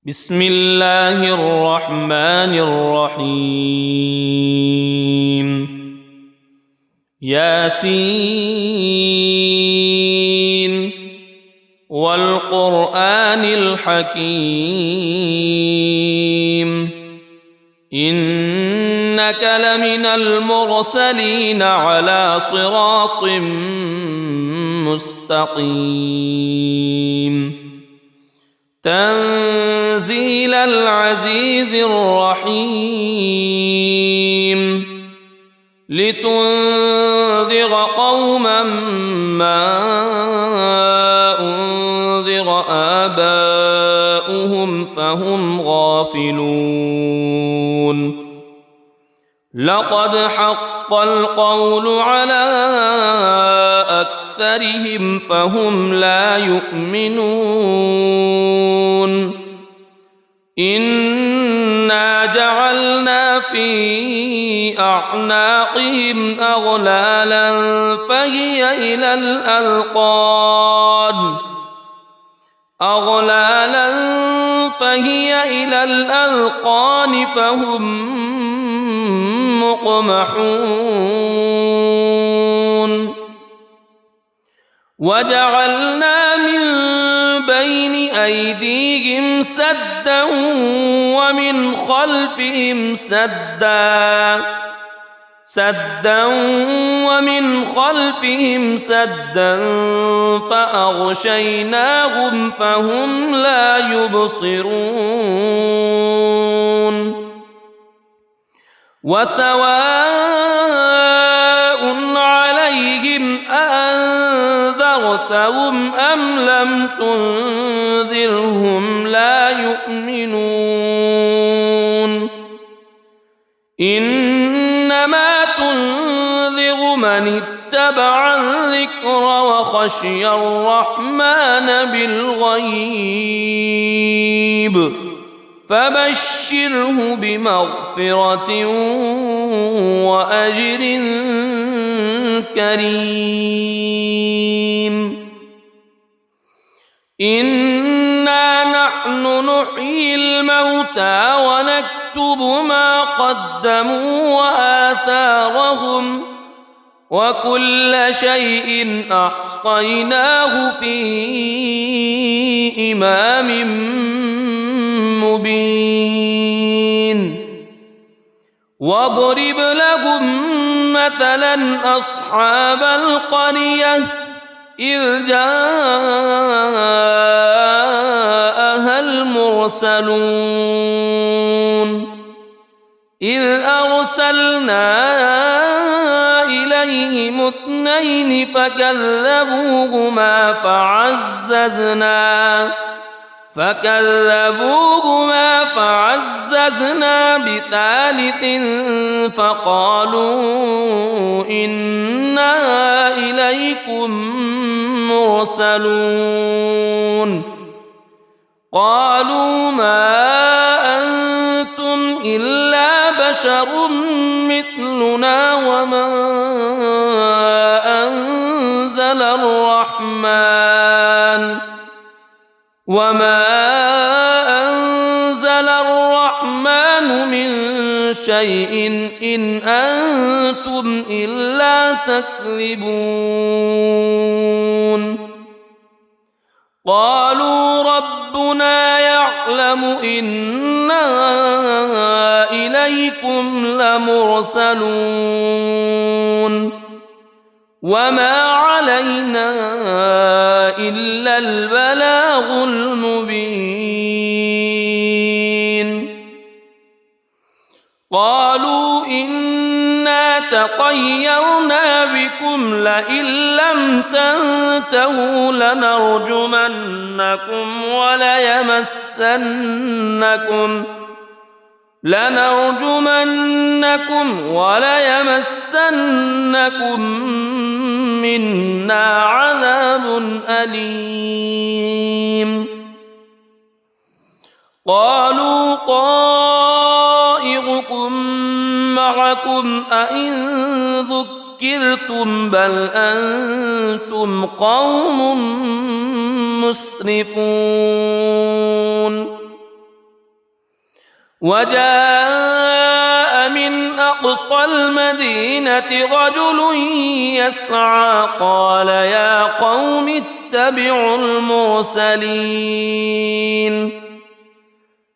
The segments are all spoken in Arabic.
بسم الله الرحمن الرحيم ياسين والقرآن الحكيم إنك لمن المرسلين على صراط مستقيم تنزيل العزيز الرحيم لتنذر قوما ما أنذر آباؤهم فهم غافلون لقد حق القول على أكثرهم فهم لا يؤمنون إنا جعلنا في أعناقهم أغلالا فهي إلى الأذقان فهم مقمحون وجعلنا من بين أيديهم سدا ومن خلفهم سدا فأغشيناهم فهم لا يبصرون وسواء عليهم أأنذرتهم أم لم تنذرهم لا يؤمنون إنما تنذر من اتبع الذكر وخشي الرحمن بالغيب فبشره بمغفرة وأجر كريم إنا نحن نحيي الموتى ونكتب ما قدموا وآثارهم وكل شيء أحصيناه في إمام مبين واضرب لهم مثلا أصحاب القرية إذ جاءها المرسلون إذ أرسلنا إليهم اثنين فكذبوهما فعززنا بثالث فقالوا إنا إليكم مرسلون قالوا ما أنتم إلا بشر مثلنا وما أنزل الرحمن من شيء إن أنتم إلا تكذبون قالوا ربنا يعلم إنا إليكم لمرسلون وما علينا إلا البلاغ المبين قالوا إنا تطيرنا بكم لئن لم تنتهوا لنرجمنكم وليمسنكم منا عذاب أليم قالوا طائركم معكم أئن ذكرتم بل أنتم قوم مسرفون وجاء من أقصى المدينة رجل يسعى قال يا قوم اتبعوا المرسلين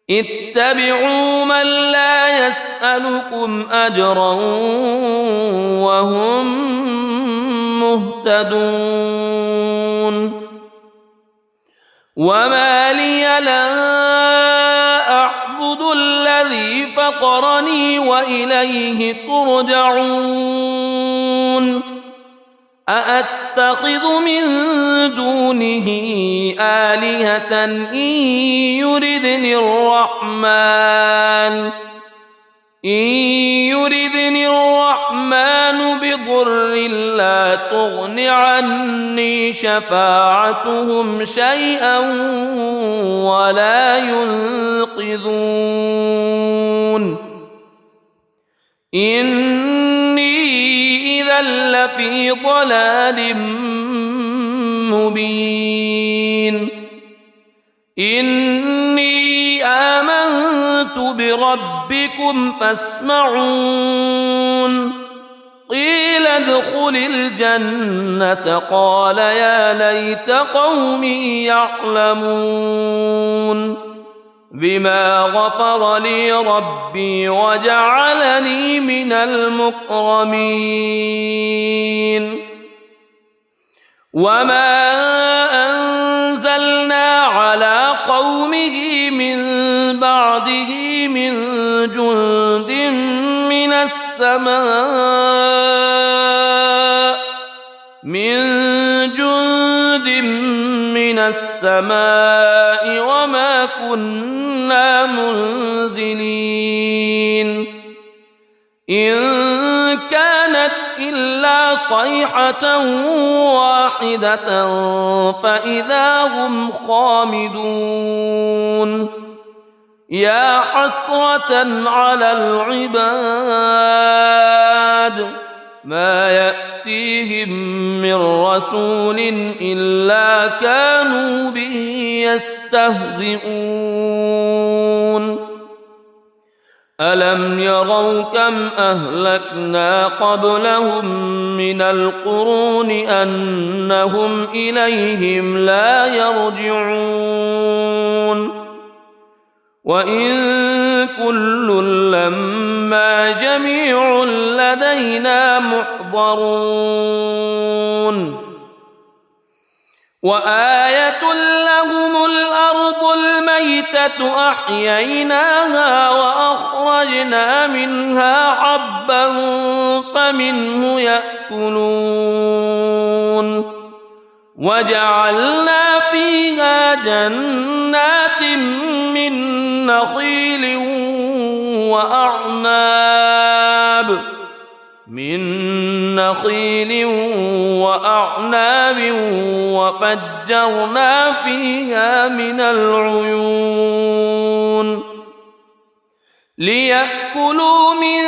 اتبعوا من لا يسألكم أجرا وهم مهتدون وما لي لا أعبد الذي فطرني وإليه ترجعون أأتخذ من دونه آلهة إن يردني الرحمن بضر لا تغن عني شفاعتهم شيئا ولا ينقذون إني إذا لفي ضلال مبين إني آمنت بربكم فاسمعون قيل ادخل الجنة قال يا ليت قومي يعلمون بما غفر لي ربي وجعلني من المكرمين وما أنزلنا على قومه من بعده من جند من السماء وما كنا منزلين إن كانت إلا صيحة واحدة فإذا هم خامدون يا حسرة على العباد ما يأتيهم من رسول إلا كانوا به يستهزئون ألم يروا كم أهلكنا قبلهم من القرون أنهم إليهم لا يرجعون وإن كل لما جميع لدينا محضرون وآية لهم الأرض الميتة أحييناها وأخرجنا منها حبا فمنه يأكلون وجعلنا فيها جنات من نخيل وأعناب وفجرنا فيها من العيون ليأكلوا من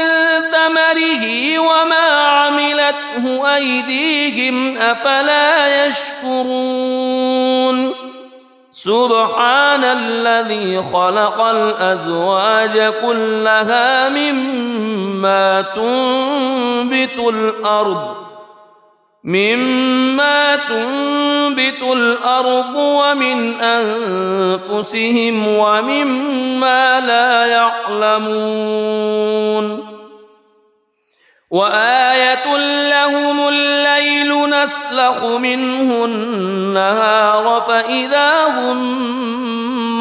ثمره وما عملته أيديهم أفلا يشكرون سبحان الذي خلق الأزواج كلها مما تنبت الأرض ومن أنفسهم ومما لا يعلمون وآية لهم الليل نسلخ منه النهار فإذا هم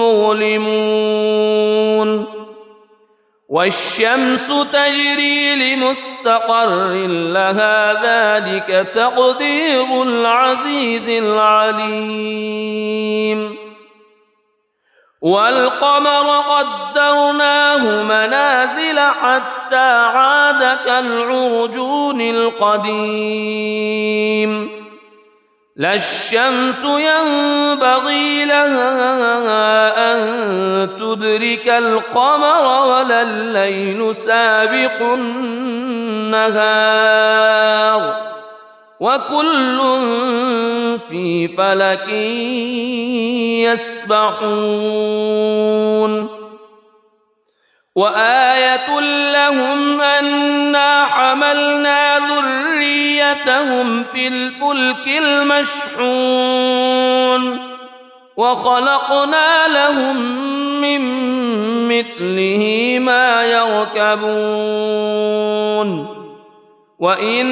مظلمون والشمس تجري لمستقر لها ذلك تقدير العزيز العليم والقمر قدرناه منازل حتى عاد كالعرجون القديم لا الشمس ينبغي لها أن تدرك القمر ولا الليل سابق النهار وكل في فلك يسبحون وآية لهم أنا حملنا ذريتهم في الفلك المشحون وخلقنا لهم من مثله ما يركبون وإن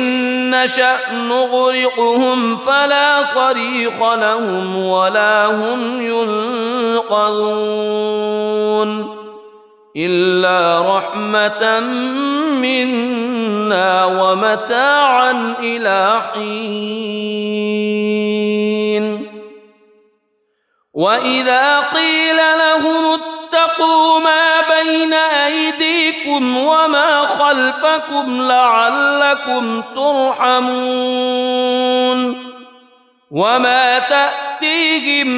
نشأ نغرقهم فلا صريخ لهم ولا هم ينقذون إلا رحمة منا ومتاعا إلى حين وإذا قيل لهم اتقوا ما بين أيديكم وما خلفكم لعلكم ترحمون وما تأتيهم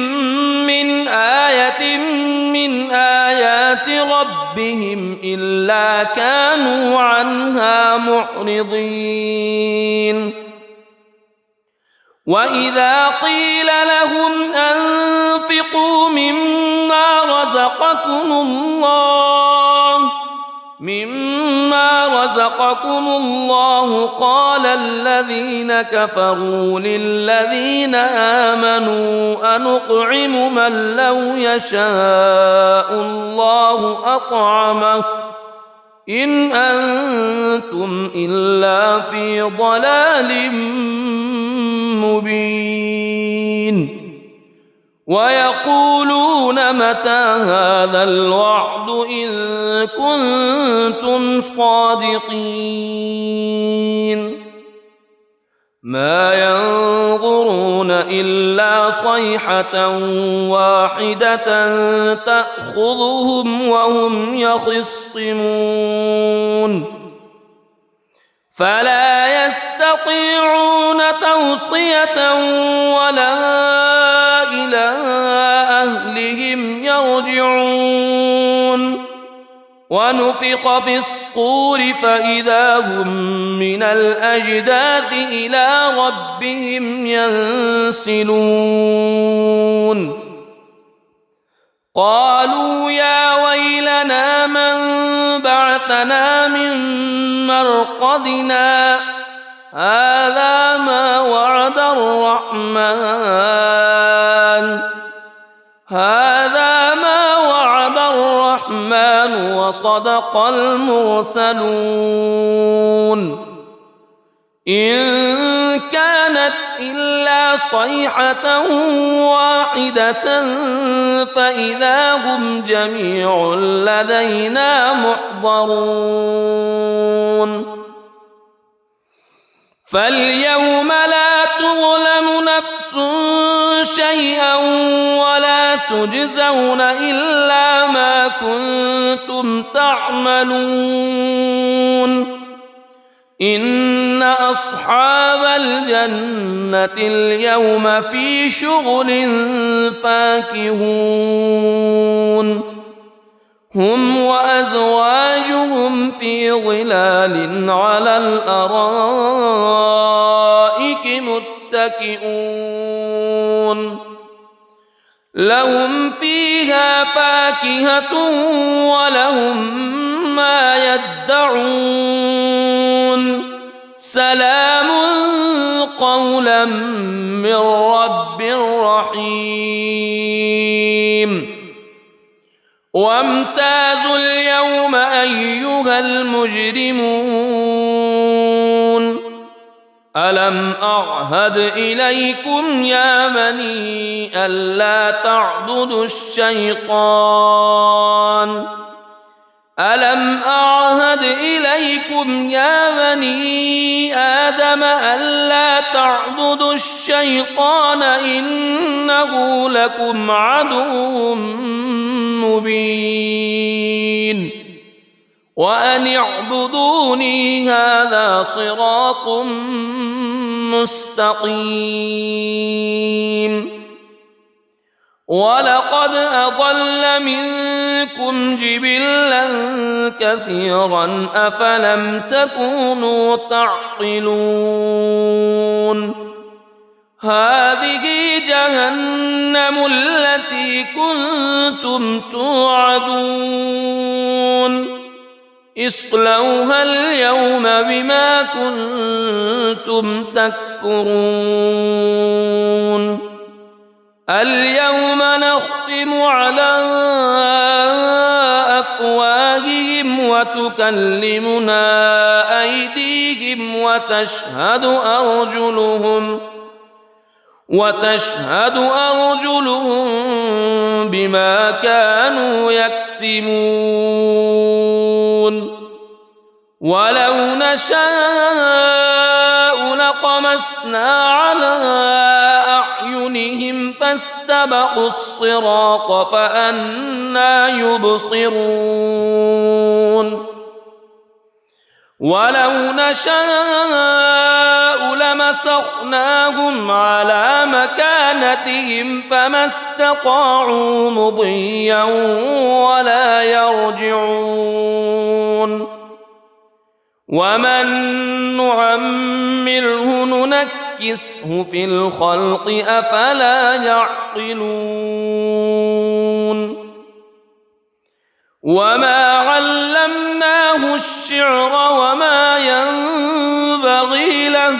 من آية من آيات ربهم إلا كانوا عنها معرضين وإذا قيل لهم أنفقوا مما رزقكم الله قال الذين كفروا للذين آمنوا أنطعم من لو يشاء الله أطعمه إن أنتم إلا في ضلال مبين ويقولون متى هذا الوعد إن كنتم صادقين ما ينظرون إلا صيحة واحدة تأخذهم وهم يخصمون فلا يستطيعون توصية ولا إلى أهلهم يرجعون ونفخ في الصور فإذا هم من الأجداث إلى ربهم ينسلون قالوا يا ويلنا من بعثنا من مرقدنا هذا ما وعد الرحمن وصدق المرسلون إن كانت إلا صيحة واحدة فإذا هم جميع لدينا محضرون فاليوم لا تظلم نفس شيئا ولا تجزون إلا ما كنتم تعملون إن أصحاب الجنة اليوم في شغل فاكهون هم وأزواجهم في ظلال على الأرائك متكئون لهم فيها فاكهة ولهم ما يدعون سلام قولا من رب رحيم وامتازوا اليوم أيها المجرمون ألم أعهد إليكم يا بني ألا تعبدوا الشيطان ألم أعهد إليكم يا بني آدم ألا تعبدوا الشيطان إنه لكم عدو مبين وأن اعبدوني هذا صراط مستقيم ولقد أضل منكم جبلا كثيرا أفلم تكونوا تعقلون هذه جهنم التي كنتم توعدون اصلوها اليوم بما كنتم تكفرون اليوم نختم على أفواههم وتكلمنا أيديهم وتشهد أرجلهم بما كانوا يكسبون ولو نشاء لطمسنا على أعينهم فاستبقوا الصراط فأنى يبصرون ولو نشاء لمسخناهم على مكانتهم فما استطاعوا مضيا ولا يرجعون ومن نعمره ننكسه في الخلق أفلا يعقلون وما علمناه الشعر وما ينبغي له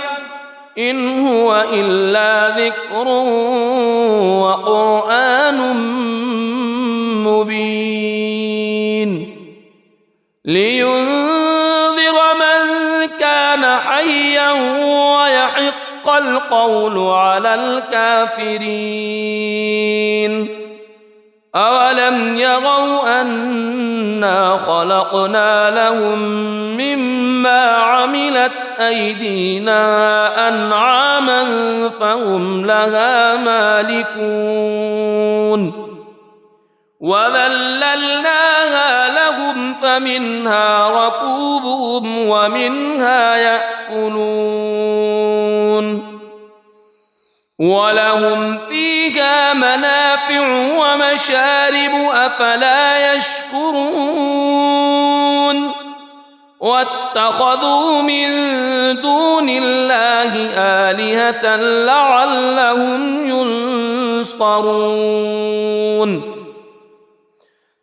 إن هو إلا ذكر وقرآن مبين لينذر من كان حيا ويحق القول على الكافرين أولم يروا أنا خلقنا لهم مما عملت أيدينا أنعاما فهم لها مالكون وذللناها لهم فمنها ركوبهم ومنها يأكلون ولهم فيها منافع ومشارب أفلا يشكرون واتخذوا من دون الله آلهة لعلهم ينصرون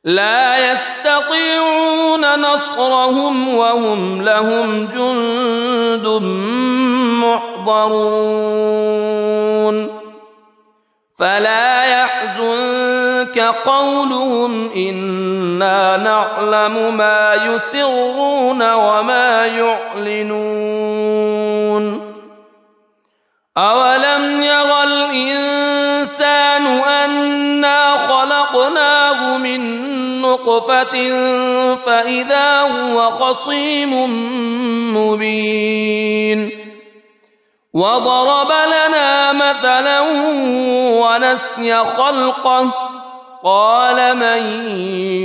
لا يستطيعون نصرهم وهم لهم جند محضرون فلا يحزنك قولهم إنا نعلم ما يسرون وما يعلنون أولم ير الإنسان أنا خلقناه من نطفة فإذا هو خصيم مبين وضرب لنا مثلا ونسي خلقه قال من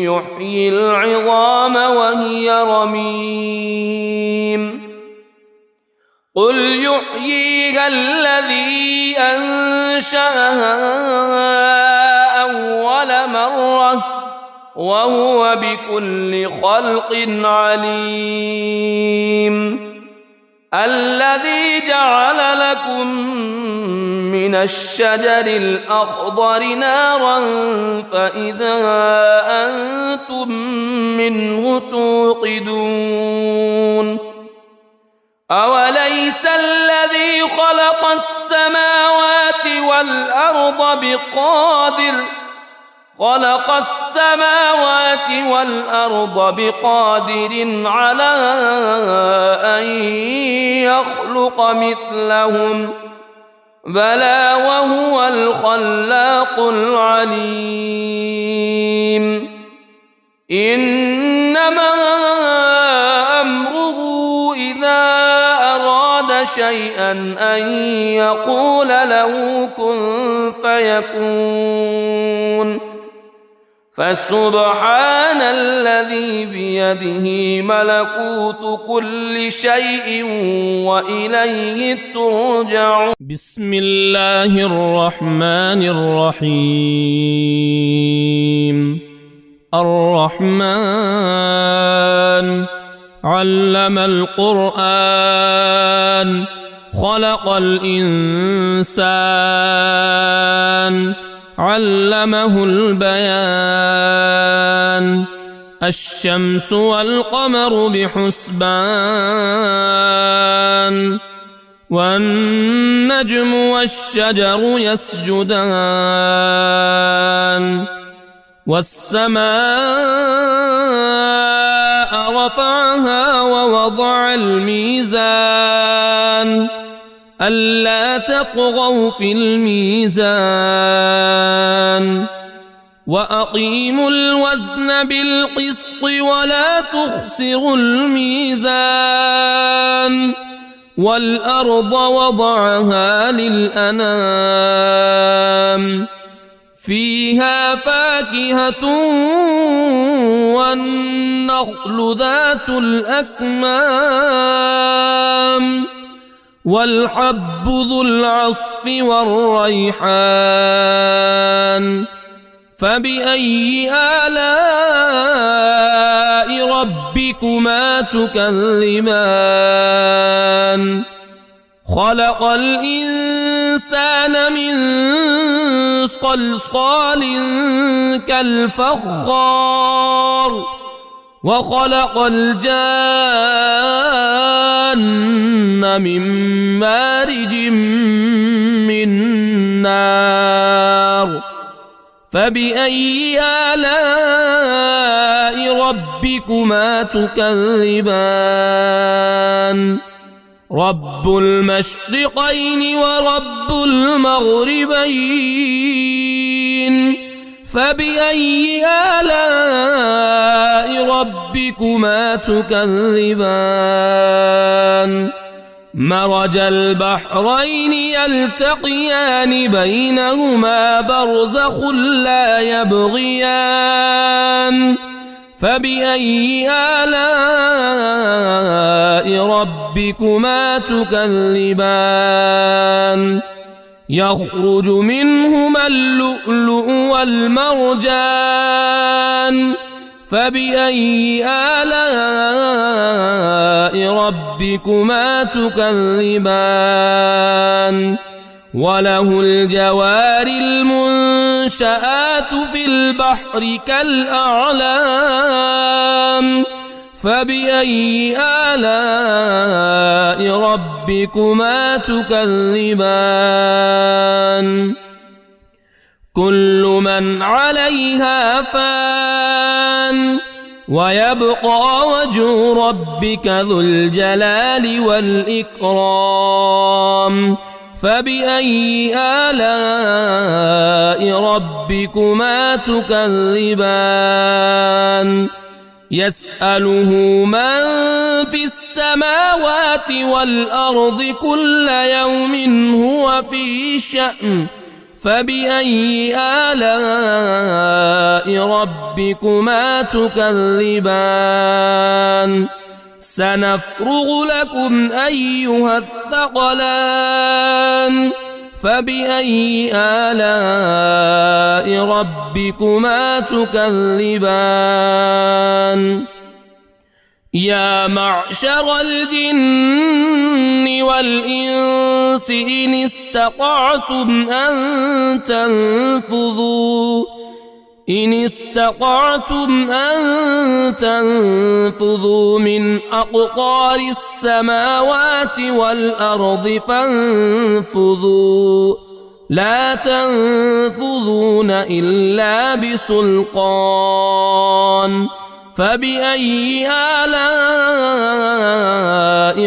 يحيي العظام وهي رميم قل يحييها الذي أنشأها أول مرة وهو بكل خلق عليم الذي جعل لكم من الشجر الأخضر نارا فإذا أنتم منه توقدون أوليس الذي خلق السماوات والأرض بقادر على أن يخلق مثلهم بلى وهو الخلاق العليم إنما أمره إذا أراد شيئا أن يقول له كن فيكون فسبحان الذي بيده ملكوت كل شيء وإليه ترجعون بسم الله الرحمن الرحيم الرحمن علم القرآن خلق الإنسان علمه البيان الشمس والقمر بحسبان والنجم والشجر يسجدان والسماء رفعها ووضع الميزان ألا تطغوا في الميزان وأقيموا الوزن بالقسط ولا تخسروا الميزان والأرض وضعها للأنام فيها فاكهة والنخل ذات الأكمام والحب ذو العصف والريحان فبأي آلاء ربكما تكذبان خلق الإنسان من صلصال كالفخار وخلق الجان من مارج من نار فبأي آلاء ربكما تكذبان رب المشرقين ورب المغربين فبأي آلاء ربكما تكذبان مرج البحرين يلتقيان بينهما برزخ لا يبغيان فبأي آلاء ربكما تكذبان يخرج منهما اللؤلؤ والمرجان فبأي آلاء ربكما تكذبان وله الجوار المنشآت في البحر كالأعلام فبأي آلاء ربكما تكذبان كل من عليها فان ويبقى وجه ربك ذو الجلال والإكرام فبأي آلاء ربكما تكذبان يسأله من في السماوات والأرض كل يوم هو في شأن فبأي آلاء ربكما تكذبان سنفرغ لكم أيها الثقلان فبأي آلاء ربكما تكذبان يا معشر الجن والإنس إن استطعتم أن تنفذوا من أقطار السماوات والأرض فانفذوا لا تنفذون إلا بسلطان فبأي آلاء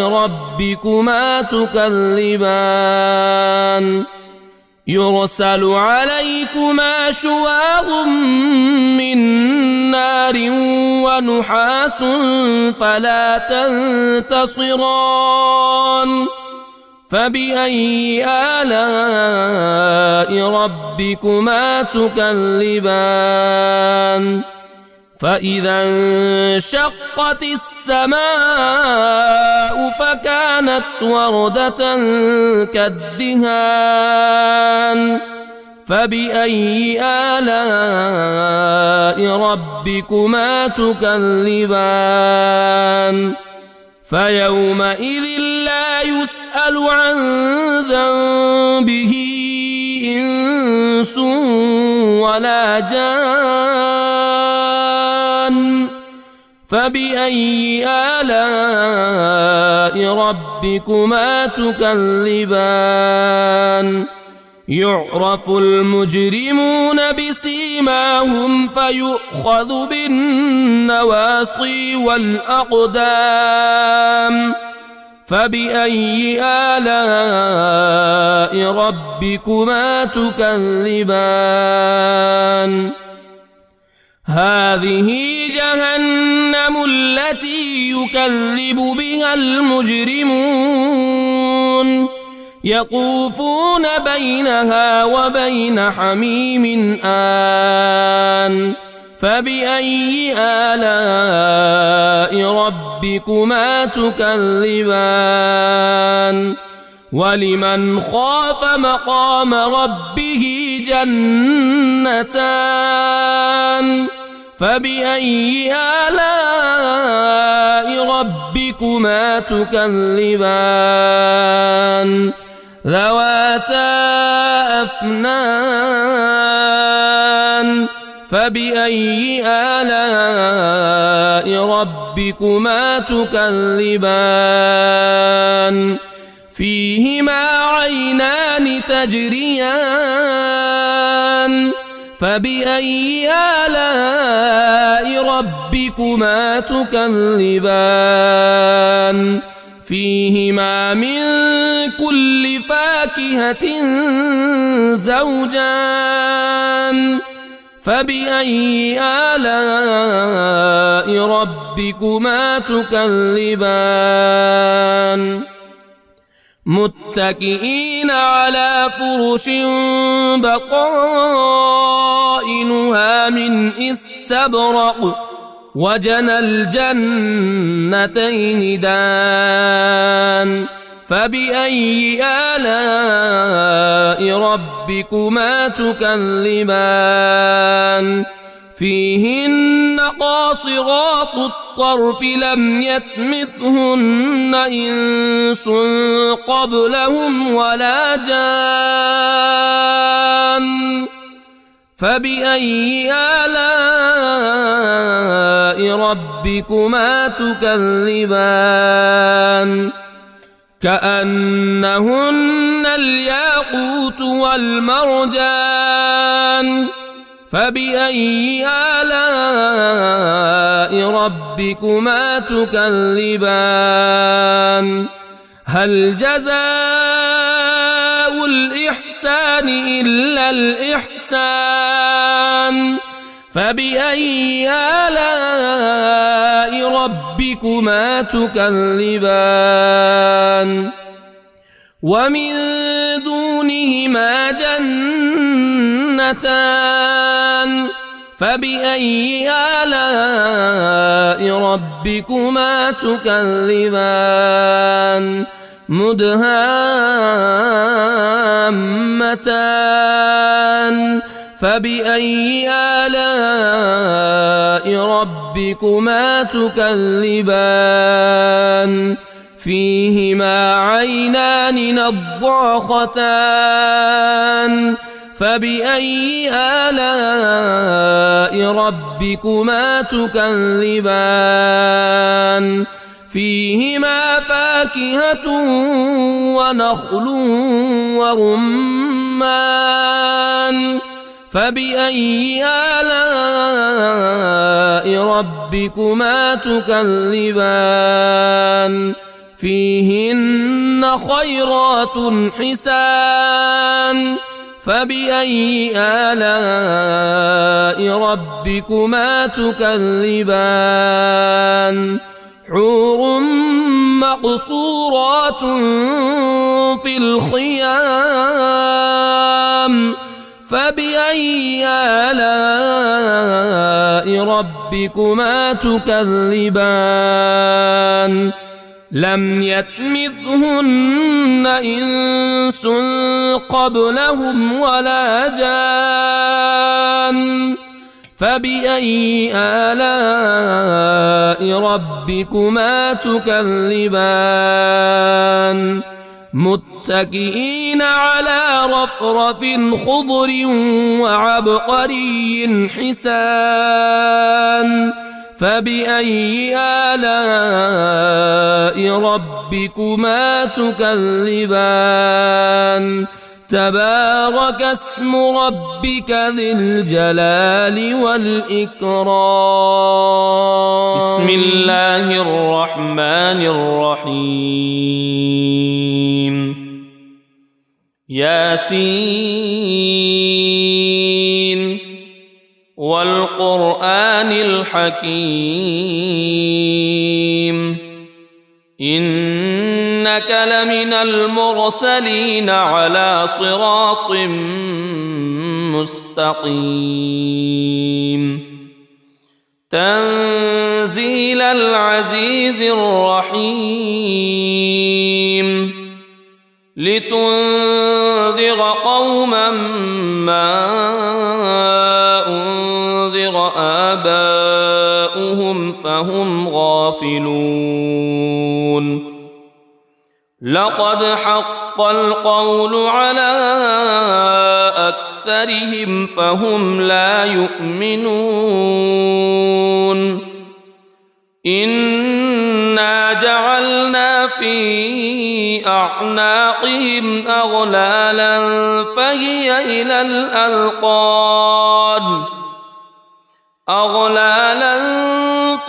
ربكما تكذبان يرسل عليكما شواظ من نار ونحاس فلا تنتصران فبأي آلاء ربكما تكذبان فإذا انشقت السماء فكانت وردة كالدهان فبأي آلاء ربكما تكذبان فيومئذ لا يسأل عن ذنبه إنس ولا جان فبأي آلاء ربكما تكذبان يعرف المجرمون بسيماهم فيؤخذ بالنواصي والأقدام فبأي آلاء ربكما تكذبان هذه جهنم التي يكذب بها المجرمون يطوفون بينها وبين حميم آن فبأي آلاء ربكما تكذبان ولمن خاف مقام ربه جنتان فبأي آلاء ربكما تكذبان ذواتا أفنان فبأي آلاء ربكما تكذبان فيهما عينان تجريان فبأي آلاء ربكما تكذبان فيهما من كل فاكهة زوجان فبأي آلاء ربكما تكذبان متكئين على فرش بطائنها من استبرق وجنى الجنتين دان فبأي آلاء ربكما تكذبان فيهن قاصرات الطرف لم يطمثهن إنس قبلهم ولا جان فبأي آلاء ربكما تكذبان كأنهن الياقوت والمرجان فبأي آلاء ربكما تكذبان هل جزاء الإحسان إلا الإحسان فبأي آلاء ربكما تكذبان ومن دونهما جنتان فبأي آلاء ربكما تكذبان مدهامتان فبأي آلاء ربكما تكذبان فيهما عينان نضاختان فبأي آلاء ربكما تكذبان فيهما فاكهة ونخل ورمان فبأي آلاء ربكما تكذبان فيهن خيرات حسان فبأي آلاء ربكما تكذبان حور مقصورات في الخيام فبأي آلاء ربكما تكذبان لم يطمثهن إنس قبلهم ولا جان فبأي آلاء ربكما تكذبان متكئين على رفرف خضر وعبقري حسان فبأي آلاء ربكما تكذبان تبارك اسم ربك ذي الجلال والإكرام بسم الله الرحمن الرحيم ياسين والقرآن الحكيم إنك لمن المرسلين على صراط مستقيم تنزيل العزيز الرحيم لتنذر قوما ما أنذر آباؤهم فهم غافلون لقد حق القول على أكثرهم فهم لا يؤمنون إنا جعلنا في أعناقهم أغلالا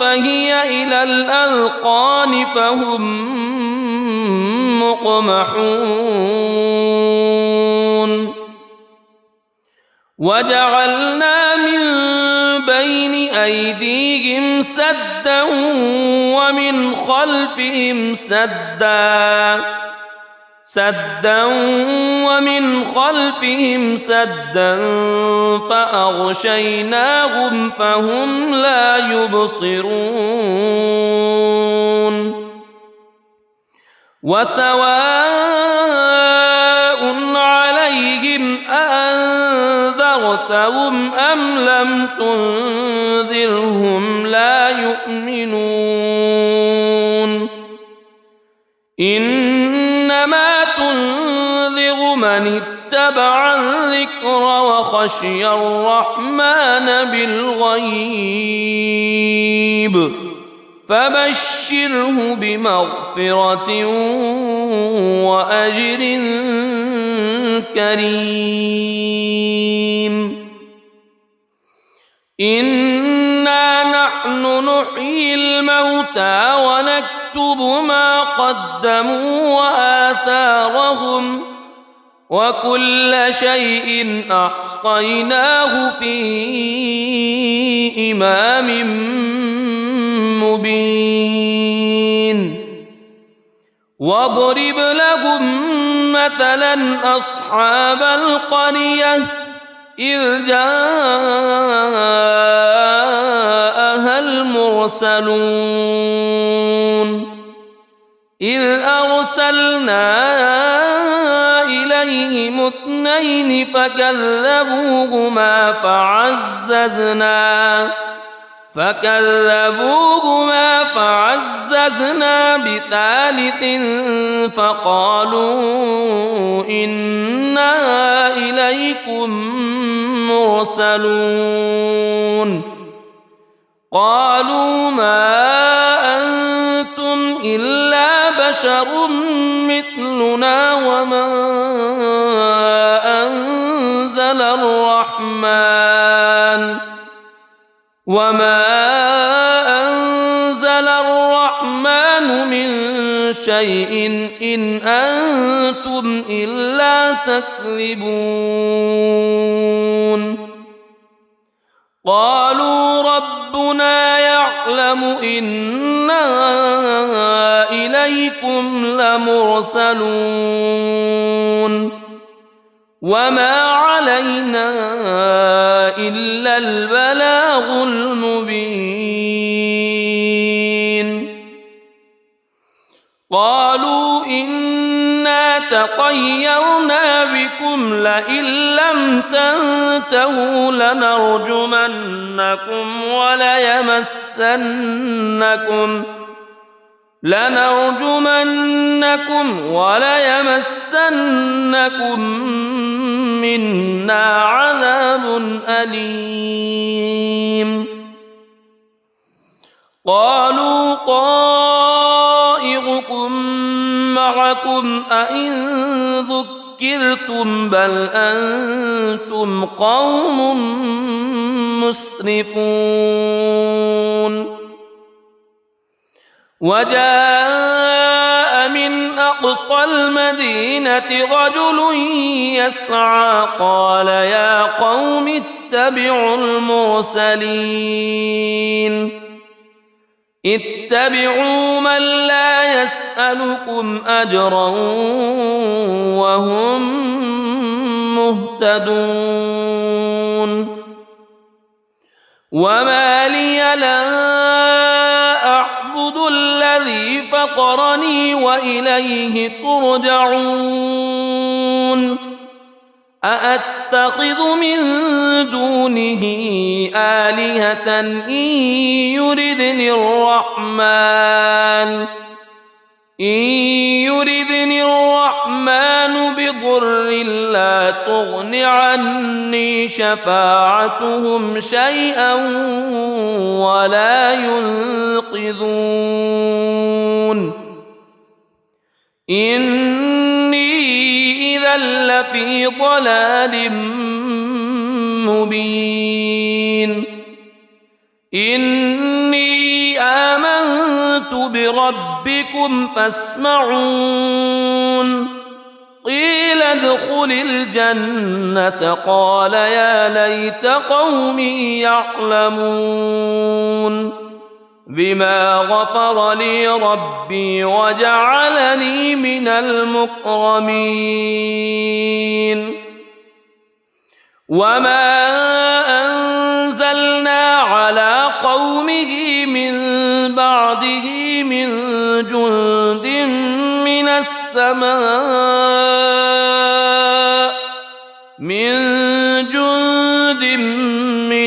فهي إلى الأذقان فهم مقمحون وجعلنا من بين أيديهم سدا ومن خلفهم سدا فأغشيناهم فهم لا يبصرون وسواء عليهم أأنذرتهم أم لم تنذرهم لا يؤمنون إنما تنذر من اتبع الذكر وخشي الرحمن بالغيب فبشره بمغفرة وأجر كريم إنا نحن نحيي الموتى ونكتب ما قدموا وآثارهم وكل شيء أحصيناه في إمام مبين واضرب لهم مثلا أصحاب القرية إذ جاءها المرسلون إذ أرسلنا إليهم اثنين فكذبوهما فعززنا بثالث فقالوا إنا إليكم مرسلون قالوا ما أنتم إلا بشر مثلنا وما أنزل الرحمن من شيء إن أنتم إلا تكذبون قالوا ربنا يعلم إنا إليكم لمرسلون وما علينا إلا البلاغ المبين قالوا إنا تطيرنا بكم لئن لم تنتهوا لنرجمنكم وليمسنكم منا عذاب أليم قالوا طائركم معكم أئن ذكرتم بل أنتم قوم مسرفون وجاء من أقصى المدينة رجل يسعى قال يا قوم اتبعوا المرسلين اتبعوا من لا يسألكم أجرا وهم مهتدون وما لي لا أعبد الذي فطرني وإليه ترجعون أأتخذ من دونه آلهة إن يردني الرحمن بضر لا تغن عني شفاعتهم شيئا ولا ينقذون إني إذا لفي ضلال مبين إني آمنت بربكم فاسمعون قيل ادخل الجنة قال يا ليت قومي يعلمون بما غفر لي ربي وجعلني من المكرمين وما أنزلنا على قومه من بعده من جند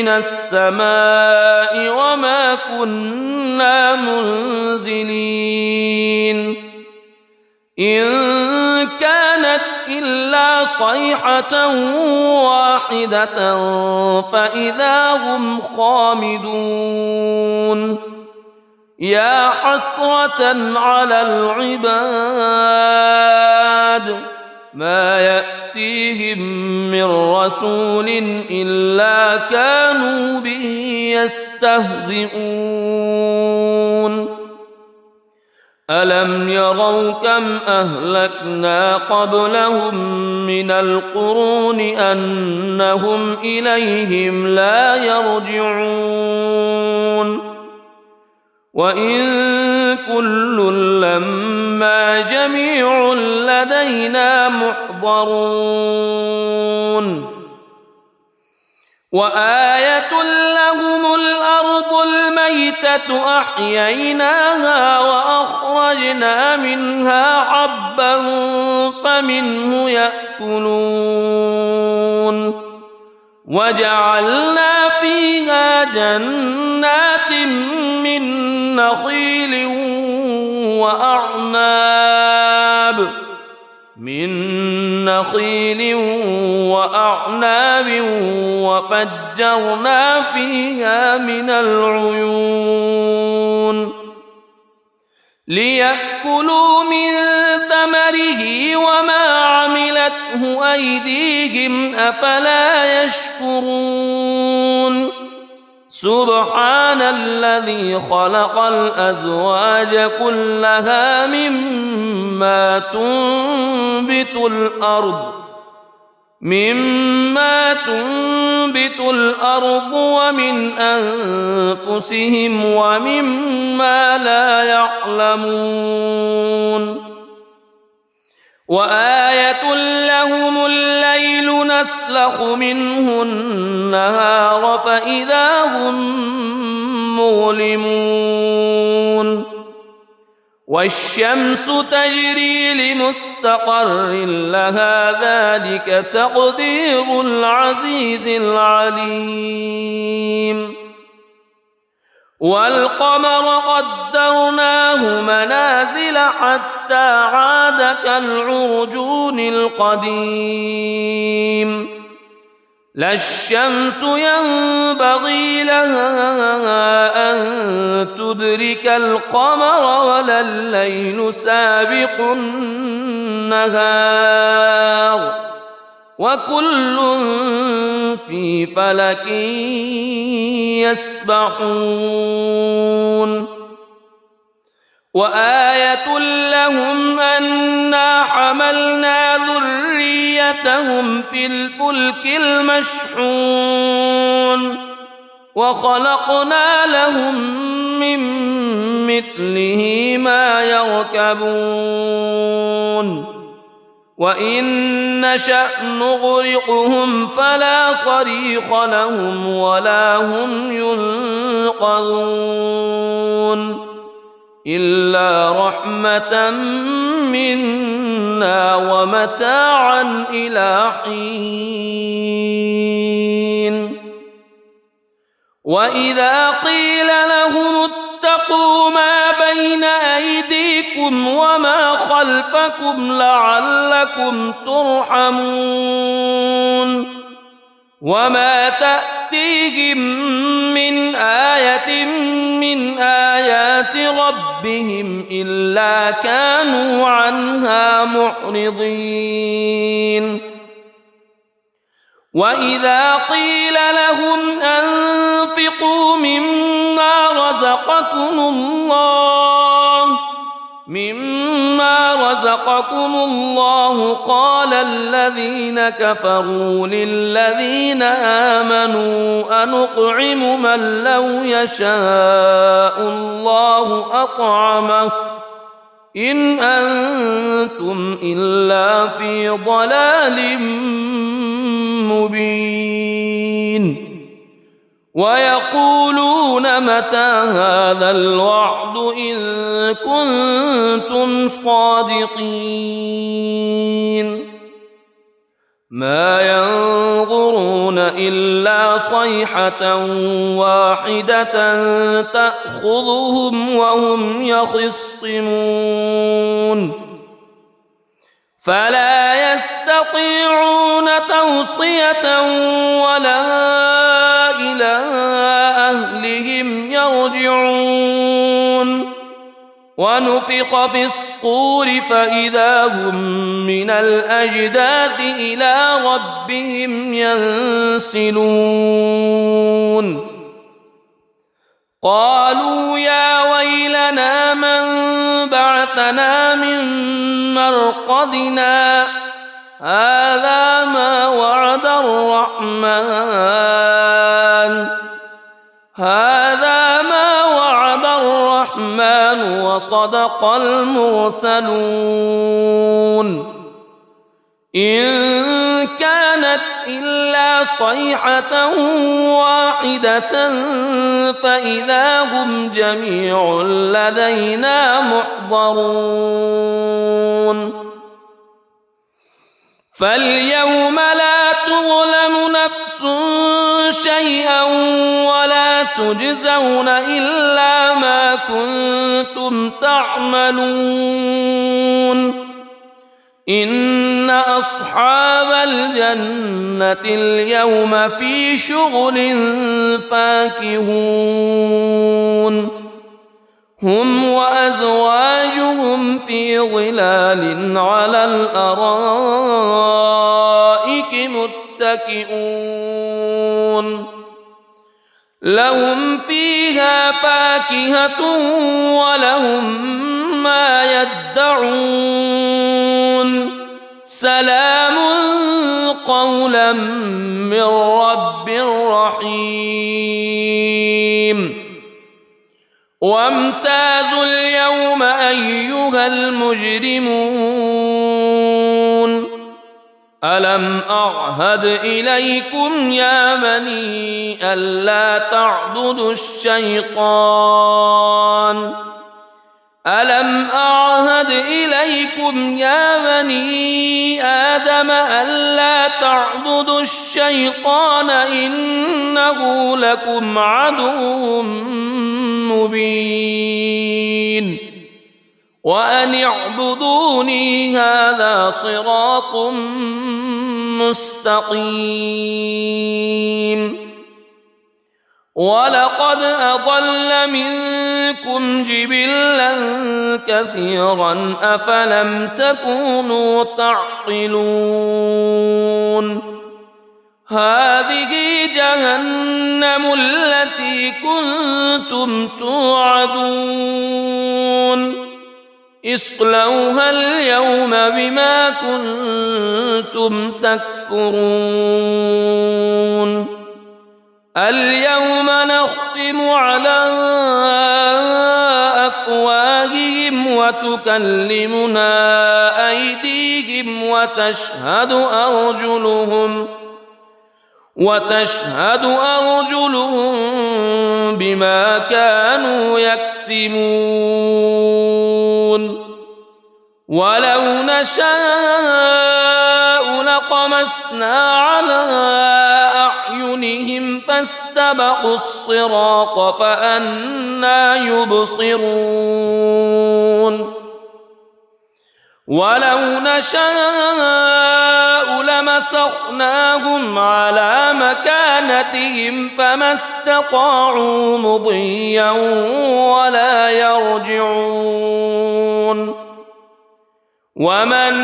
من السماء وما كنا منزلين إن كانت إلا صيحة واحدة فإذا هم خامدون يا حسرة على العباد ما يأتيهم من رسول إلا كانوا به يستهزئون ألم يروا كم أهلكنا قبلهم من القرون أنهم إليهم لا يرجعون وإن كل لما جميع لدينا محضرون وآية لهم الأرض الميتة أحييناها وأخرجنا منها حبا فمنه يأكلون وجعلنا فيها جنات من نخيل وأعناب وفجرنا فيها من العيون ليأكلوا من ثمره وما عملته أيديهم أفلا يشكرون سبحان الذي خلق الأزواج كلها مما تنبت الأرض ومن أنفسهم ومما لا يعلمون وآية لهم الليل نسلخ منه النهار فإذا هم مظلمون والشمس تجري لمستقر لها ذلك تقدير العزيز العليم والقمر قدرناه منازل حتى عاد كالعرجون القديم لا الشمس ينبغي لها أن تدرك القمر ولا الليل سابق النهار وكل في فلك يسبحون وآية لهم أنا حملنا ذريتهم في الفلك المشحون وخلقنا لهم من مثله ما يركبون وإن نشأ نغرقهم فلا صريخ لهم ولا هم ينقذون إلا رحمة منا ومتاعا إلى حين وإذا قيل لهم اتقوا ما بين أيديكم وما خلفكم لعلكم ترحمون وما تأتيهم من آية من آيات ربهم إلا كانوا عنها معرضين وإذا قيل لهم أنفقوا مما رزقكم الله قال الذين كفروا للذين آمنوا أنطعم من لو يشاء الله أطعمه إن أنتم إلا في ضلال مبين ويقولون متى هذا الوعد إن كنتم صادقين ما ينظرون إلا صيحة واحدة تأخذهم وهم يخصمون فلا يستطيعون توصية ولا إلى أهلهم يرجعون ونفخ في الصور فإذا هم من الأجداث إلى ربهم ينسلون قالوا يا ويلنا من بعثنا من مرقدنا هذا ما وعد الرحمن وصدق المرسلون إن كانت إلا صيحة واحدة فإذا هم جميع لدينا محضرون فاليوم لا تظلم نفس شيئا ولا تجزون إلا ما كنتم تعملون إن أصحاب الجنة اليوم في شغل فاكهون هم وأزواجهم في ظلال على الأرائك متكئون لهم فيها فاكهة ولهم ما يدعون سلام قولا من رب رحيم وامتازوا اليوم أيها المجرمون ألم أعهد إليكم يا بني ألا تعبدوا الشيطان ألم أعهد إليكم يا بني آدم ألا تعبدوا الشيطان إنه لكم عدو مبين وأن اعبدوني هذا صراط مستقيم ولقد أضل منكم جبلا كثيرا أفلم تكونوا تعقلون هذه جهنم التي كنتم توعدون اصلوها اليوم بما كنتم تكفرون اليوم نختم على أفواههم وتكلمنا أيديهم وتشهد أرجلهم بما كانوا يكسبون ولو نشاء لطمسنا على أعينهم فاستبقوا الصراط فأنى يبصرون ولو نشاء لمسخناهم على مكانتهم فما استطاعوا مضيا ولا يرجعون ومن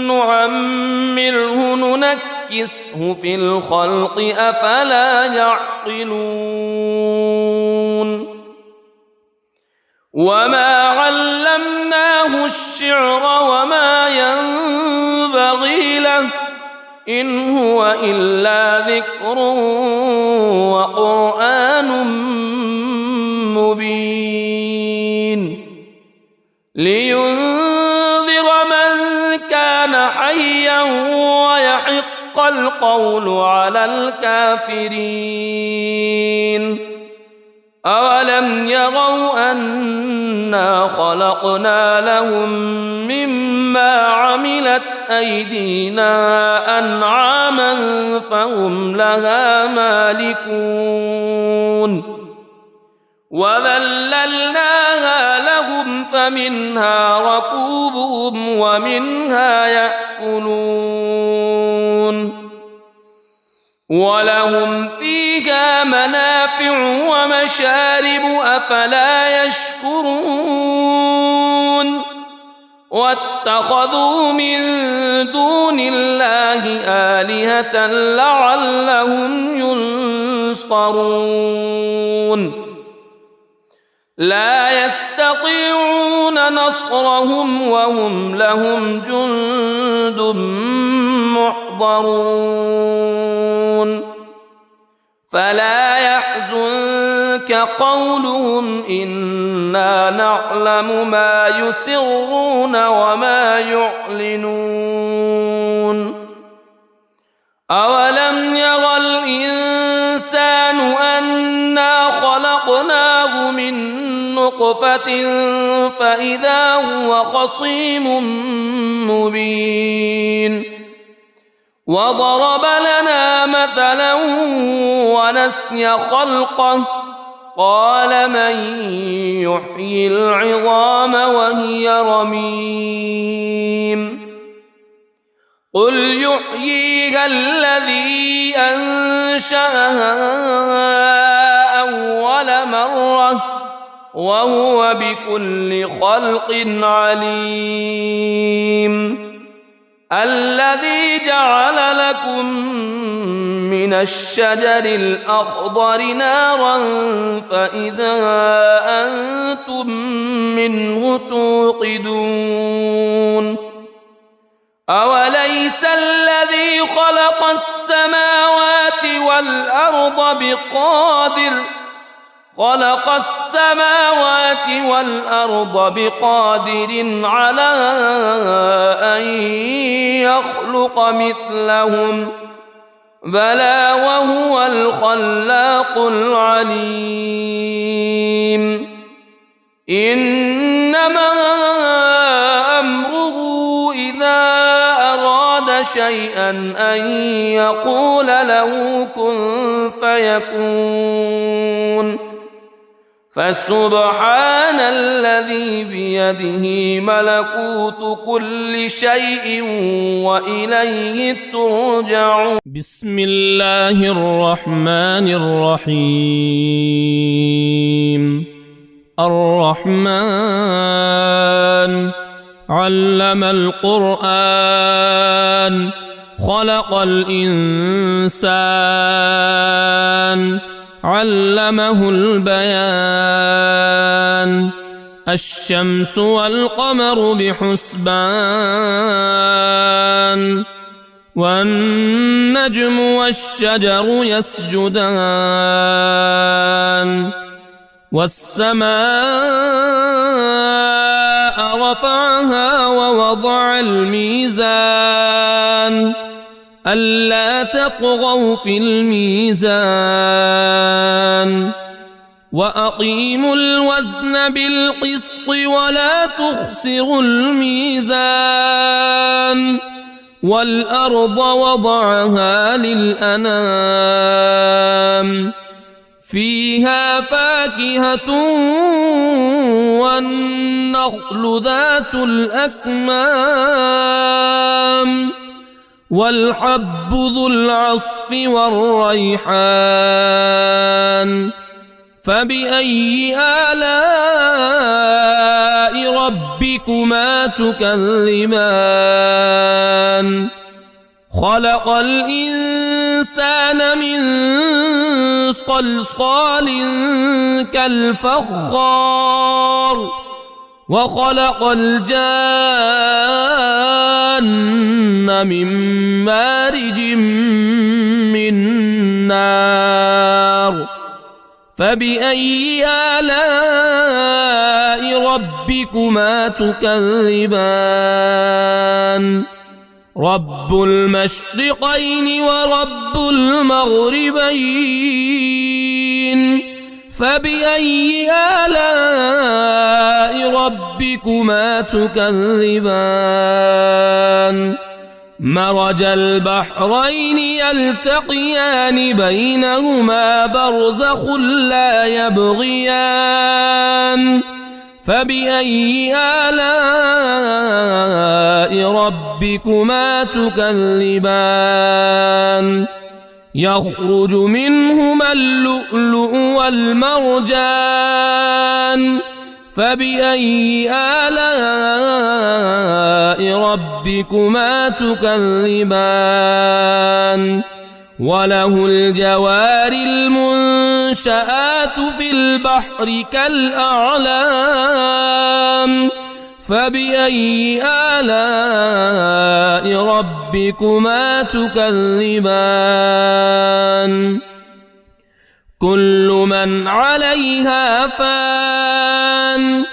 نعمره ننكسه في الخلق أفلا يعقلون وما علمناه الشعر وما ينبغي له إن هو إلا ذكر وقرآن مبين لينذر من كان حيا ويحق القول على الكافرين أولم يروا أنا خلقنا لهم مما عملت أيدينا أنعاما فهم لها مالكون وذللناها لهم فمنها ركوبهم ومنها يأكلون ولهم فيها منافع ومشارب أفلا يشكرون واتخذوا من دون الله آلهة لعلهم ينصرون لا يستطيعون نصرهم وهم لهم جند محضرون فلا يحزنك قولهم إنا نعلم ما يسرون وما يعلنون أولم ير الإنسان أنا خلقناه من نطفة فإذا هو خصيم مبين وضرب لنا مثلا ونسي خلقه قال من يحيي العظام وهي رميم قل يحييها الذي أنشأها أول مرة وهو بكل خلق عليم الذي جعل لكم من الشجر الأخضر نارا فإذا أنتم منه توقدون أوليس الذي خلق السماوات والأرض بقادر على أن يخلق مثلهم بلى وهو الخلاق العليم إنما أمره إذا أراد شيئا أن يقول له كن فيكون فسبحان الذي الذي بيده ملكوت كل شيء وإليه ترجعون. بسم الله الرحمن الرحيم. الرحمن علم القرآن خلق الإنسان علمه البيان. الشمس والقمر بحسبان والنجم والشجر يسجدان. والسماء رفعها ووضع الميزان ألا تطغوا في الميزان وأقيموا الوزن بالقسط ولا تخسروا الميزان. والأرض وضعها للأنام فيها فاكهة والنخل ذات الأكمام والحب ذو العصف والريحان. فبأي آلاء ربكما تكذبان؟ خلق الإنسان من صلصال كالفخار وخلق الجان من مارج من نار. فبأي آلاء ربكما تكذبان؟ رب المشرقين ورب المغربين. فبأي آلاء ربكما تكذبان؟ مرج البحرين يلتقيان بينهما برزخ لا يبغيان. فبأي آلاء ربكما تكذبان؟ يخرج منهما اللؤلؤ والمرجان. فبأي آلاء ربكما تكذبان؟ وله الجوار المنشآت في البحر كالأعلام. فبأي آلاء ربكما تكذبان؟ كل من عليها فان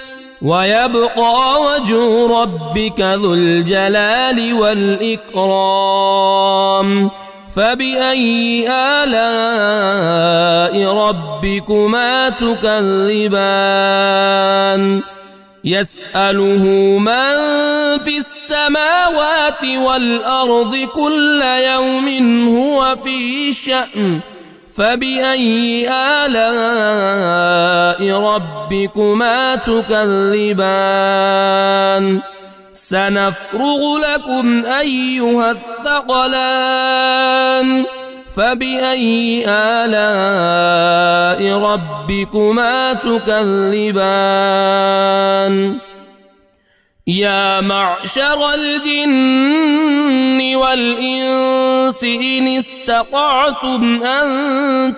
ويبقى وجه ربك ذو الجلال والإكرام. فبأي آلاء ربكما تكذبان؟ يسأله من في السماوات والأرض كل يوم هو في شأن. فبأي آلاء ربكما تكذبان؟ سنفرغ لكم أيها الثقلان. فبأي آلاء ربكما تكذبان؟ يا معشر الجن والإنس إن استطعتم أن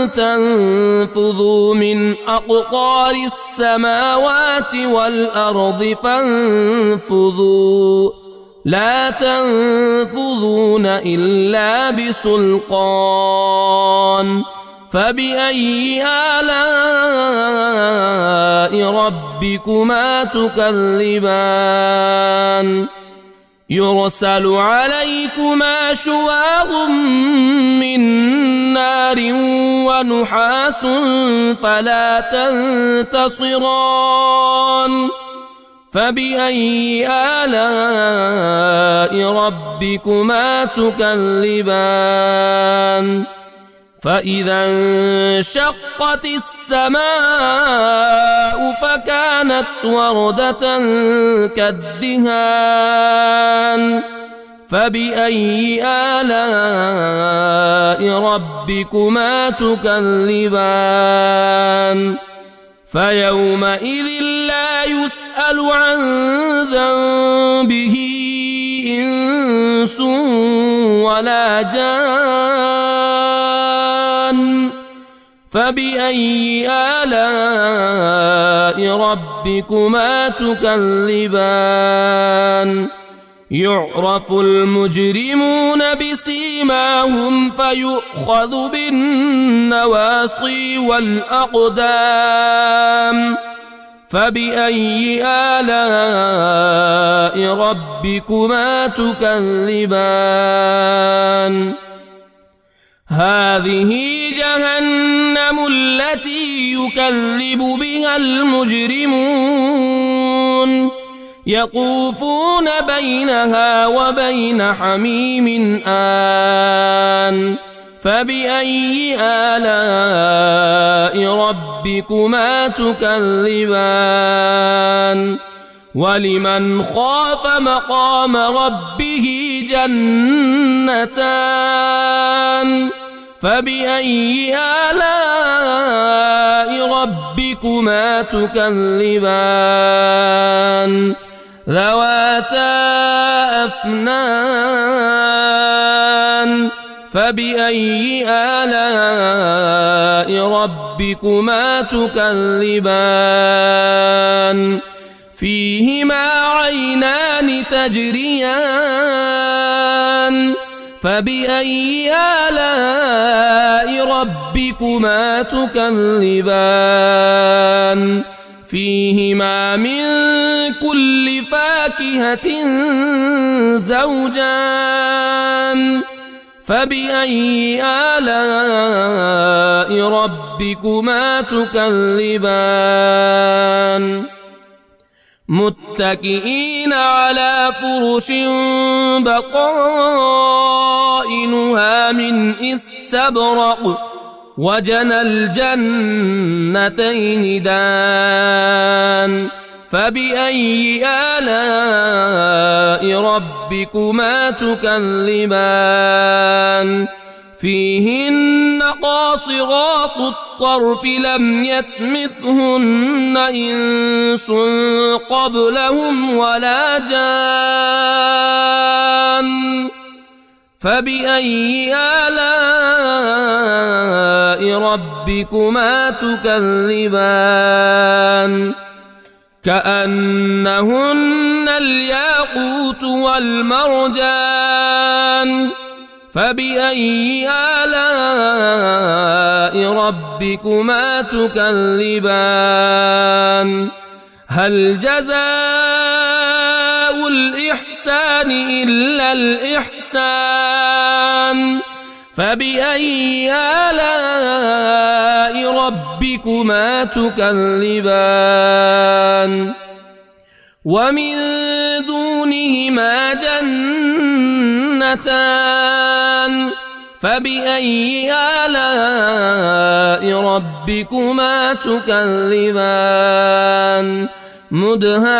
تنفذوا من أقطار السماوات والأرض فانفذوا لا تنفذون إلا بسلطان. فبأي آلاء ربكما تكذبان؟ يرسل عليكما شواظ من نار ونحاس فلا تنتصران. فبأي آلاء ربكما تكذبان؟ فإذا انشقت السماء فكانت وردة كالدهان فبأي آلاء ربكما تكذبان فيومئذ لا يسأل عن ذنبه إنس ولا جان فبأي آلاء ربكما تكذبان يعرف المجرمون بسيماهم فيؤخذ بالنواصي والأقدام فبأي آلاء ربكما تكذبان هذه جهنم التي يكذب بها المجرمون يطوفون بينها وبين حميم آن فبأي آلاء ربكما تكذبان ولمن خاف مقام ربه جنتان فبأي آلاء ربكما تكذبان ذواتا أفنان فبأي آلاء ربكما تكذبان فيهما عينان تجريان فبأي آلاء ربكما تكذبان فيهما من كل فاكهة زوجان فبأي آلاء ربكما تكذبان متكئين على فرش بطائنها من استبرق وجنى الجنتين دان فبأي آلاء ربكما تكذبان فيهن قاصرات الطرف لم يطمثهن إنس قبلهم ولا جان فبأي آلاء ربكما تكذبان كأنهن الياقوت والمرجان فبأي آلاء ربكما تكذبان هل جزاء الإحسان إلا الإحسان فبأي آلاء ربكما تكذبان ومن دونهما جنتان فبأي آلاء ربكما تكذبان مدهامتان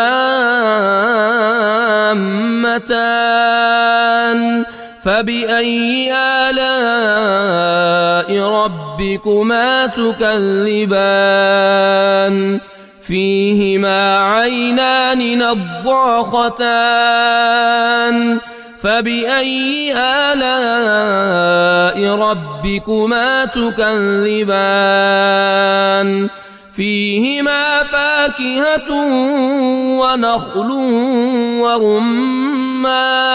فبأي آلاء ربكما تكذبان فيهما عينان نضاختان فبأي آلاء ربكما تكذبان فيهما فاكهة ونخل ورمان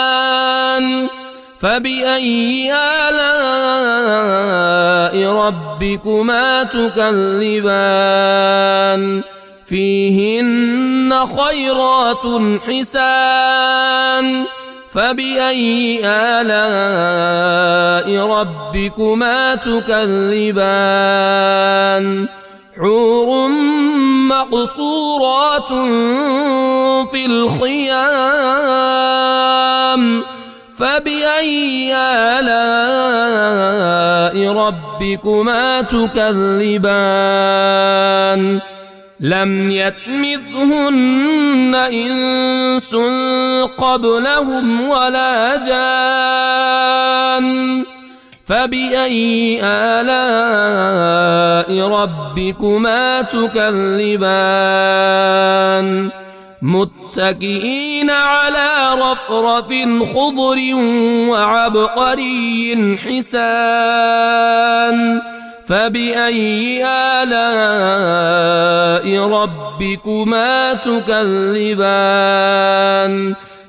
فبأي آلاء ربكما تكذبان فيهن خيرات حسان فبأي آلاء ربكما تكذبان حور مقصورات في الخيام فبأي آلاء ربكما تكذبان لم يطمثهن إنس قبلهم ولا جان فبأي آلاء ربكما تكذبان متكئين على رفرف خضر وعبقري حسان فبأي آلاء ربكما تكذبان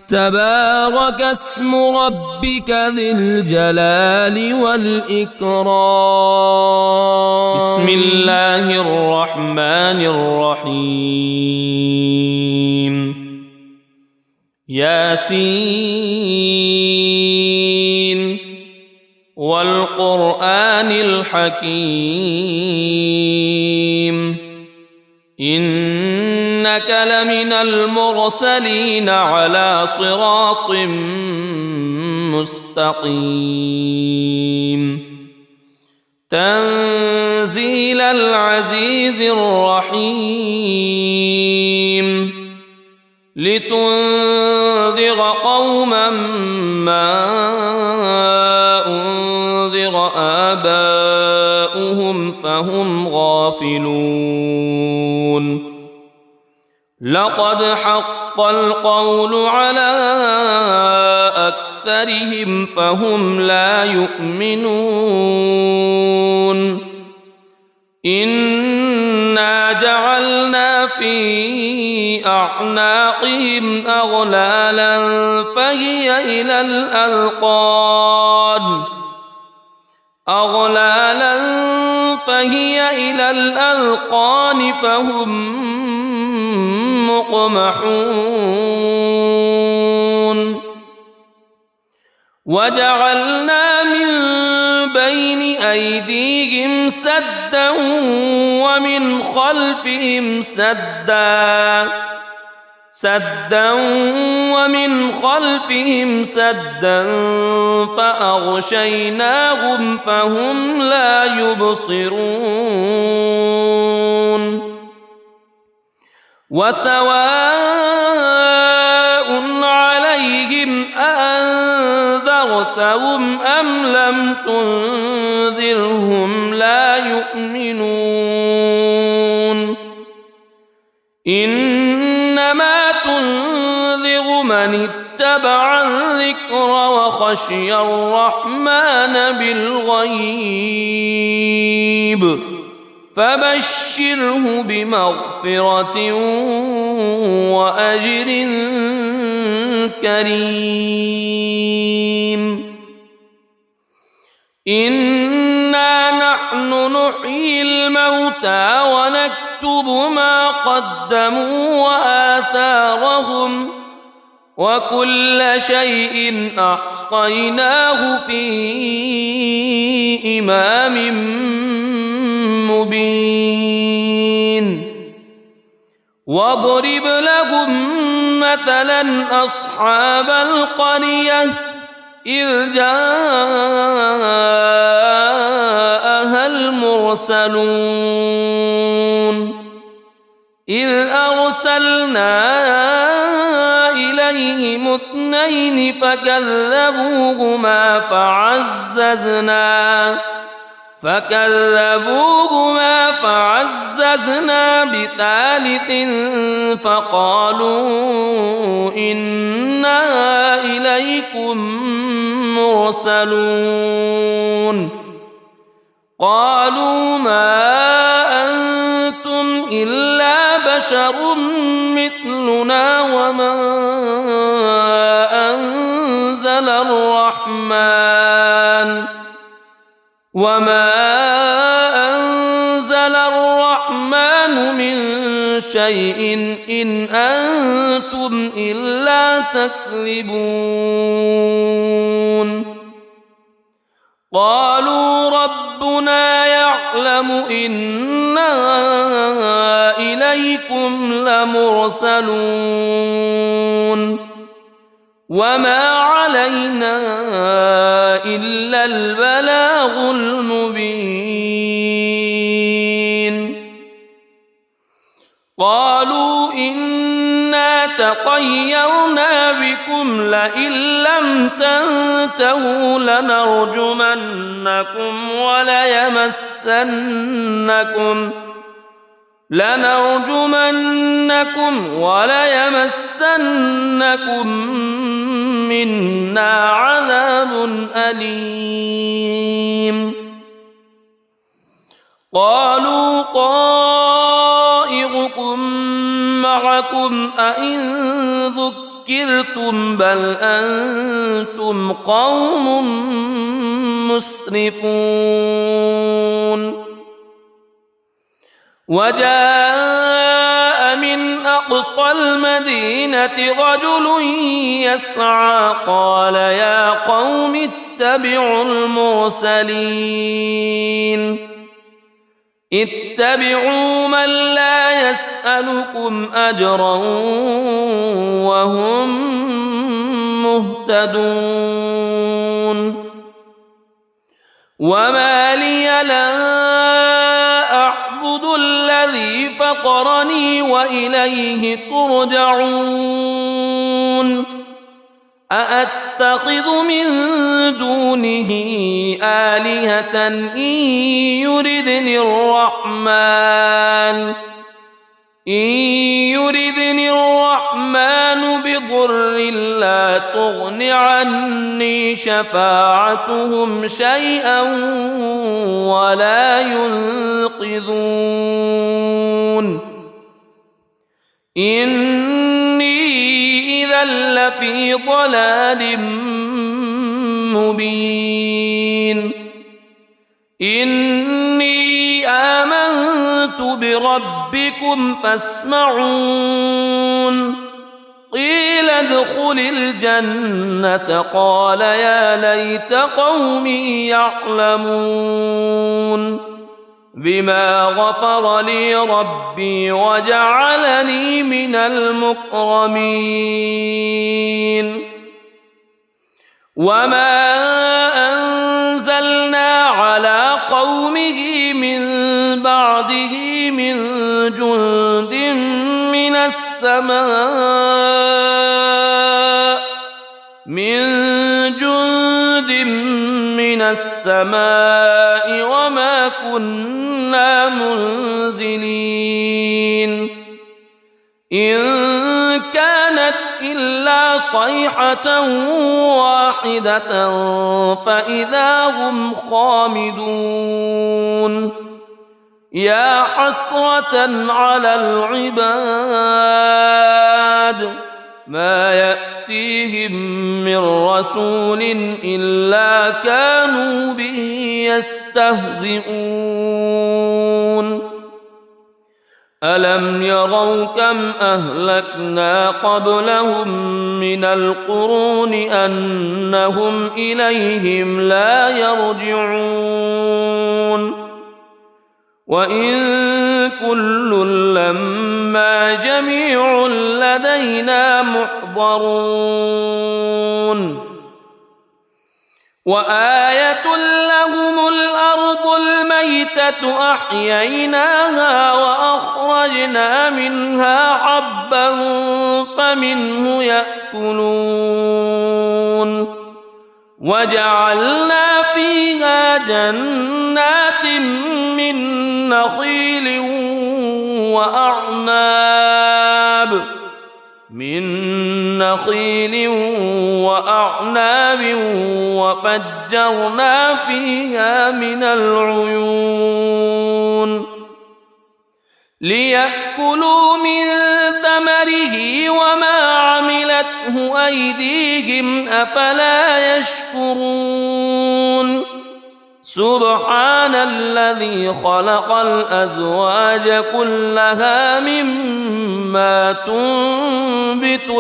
تبارك اسم ربك ذي الجلال والإكرام بسم الله الرحمن الرحيم ياسين والقرآن الحكيم إنك لمن المرسلين على صراط مستقيم تنزيل العزيز الرحيم لتنذر قوما ما أنذر آباؤهم فهم غافلون لقد حق القول على أكثرهم فهم لا يؤمنون إنا جعلنا في أعناقهم أغلالا فهي إلى الأذقان فهم مقمحون وجعلنا من بين أيديهم سدا ومن خلفهم سدا فأغشيناهم فهم لا يبصرون وسواء عليهم أأنذرتهم أم لم تنذرهم لا يؤمنون إنما تنذر من اتبع الذكر وخشي الرحمن بالغيب فبشره بمغفرة وأجر كريم إنا نحن نحيي الموتى ونكتب ما قدموا وآثارهم وكل شيء أحصيناه في إمام مبين واضرب لهم مثلا أصحاب القرية إذ جاءها المرسلون إذ أرسلنا إليهم اثنين فكذبوهما فعززنا بثالث فقالوا إنا إليكم مرسلون قالوا ما أنتم إلا بشر مثلنا وما أنزل الرحمن من شيء إن أنتم إلا تكذبون قالوا ربنا يعلم إنا إليكم لمرسلون وما علينا إلا البلاغ المبين قالوا إنا تطيرنا بكم لئن لم تنتهوا لنرجمنكم وليمسنكم منا عذاب أليم قالوا طائركم معكم أئن ذكرتم بل أنتم قوم مسرفون وجاء من أقصى المدينة رجل يسعى قال يا قوم اتبعوا من لا يسألكم أجرا وهم مهتدون وما لي لا أعبد الذي فطرني وإليه ترجعون أأتخذ من دونه آلهة إن يردني الرحمن بضر لا تغن عني شفاعتهم شيئا ولا ينقذون إني إذا لفي ضلال مبين إني آمنت بربكم فاسمعون قيل ادخل الجنة قال يا ليت قومي يعلمون بما غفر لي ربي وجعلني من المكرمين وما أنزلنا على قومه من بعده من جند من السماء وما كنا منزلين إن كانت إلا صيحة واحدة فإذا هم خامدون يا حسرة على العباد ما يأتيهم من رسول إلا كانوا به يستهزئون ألم يروا كم أهلكنا قبلهم من القرون أنهم إليهم لا يرجعون وإن كل لما جميع لدينا محضرون وآية لهم الأرض الميتة أحييناها وأخرجنا منها حبا فمنه يأكلون وجعلنا فيها جنات من نخيل وأعناب وفجرنا فيها من العيون ليأكلوا من ثمره وما عملته أيديهم أفلا يشكرون سبحان الذي خلق الأزواج كلها مما تنبت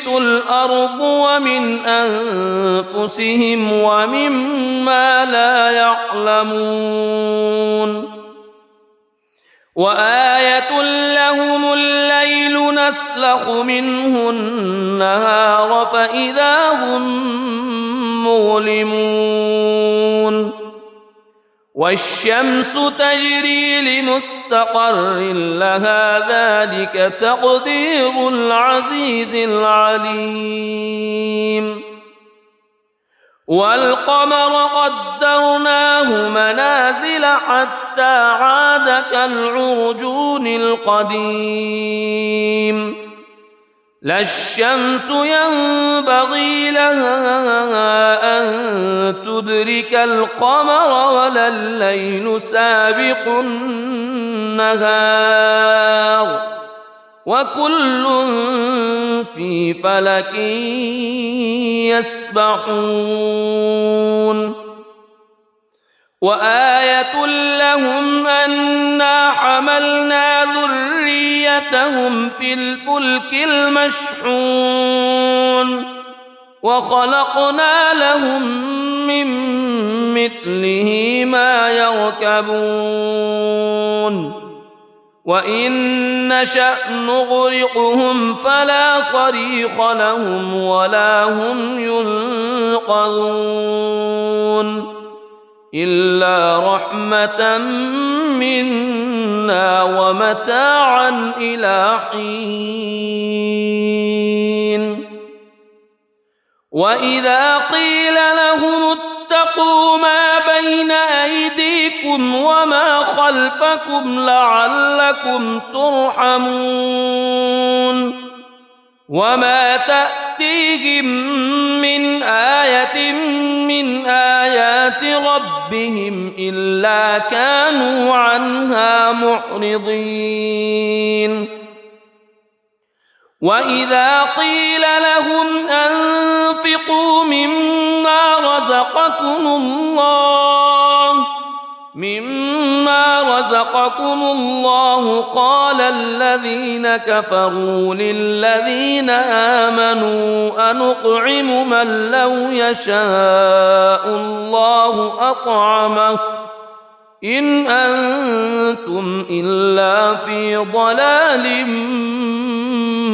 الأرض ومن أنفسهم ومما لا يعلمون وآية لهم الليل نسلخ منه النهار فإذا هم مظلمون والشمس تجري لمستقر لها ذلك تقدير العزيز العليم والقمر قدرناه منازل حتى عاد كالعرجون القديم لا الشمس ينبغي لها أن تدرك القمر ولا الليل سابق النهار وكل في فلك يسبحون وآية لهم أنا حملنا ذريتهم في الفلك المشحون وخلقنا لهم من مثله ما يركبون وإن نشأ نغرقهم فلا صريخ لهم ولا هم ينقذون إلا رحمة منا ومتاعا إلى حين وإذا قيل لهم اتقوا ما بين أيديكم وما خلفكم لعلكم ترحمون وما تأتيهم من آية من آيات ربهم إلا كانوا عنها معرضين وإذا قيل لهم أنفقوا مما رزقكم الله قال الذين كفروا للذين آمنوا أنطعم من لو يشاء الله أطعمه إن أنتم إلا في ضلال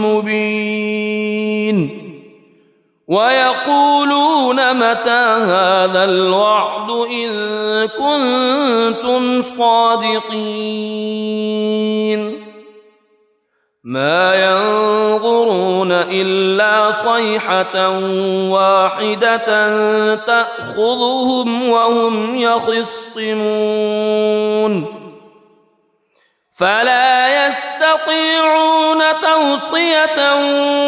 مبين ويقولون متى هذا الوعد إن كنتم صادقين ما ينظرون إلا صيحة واحدة تأخذهم وهم يخصمون فلا يستطيعون توصية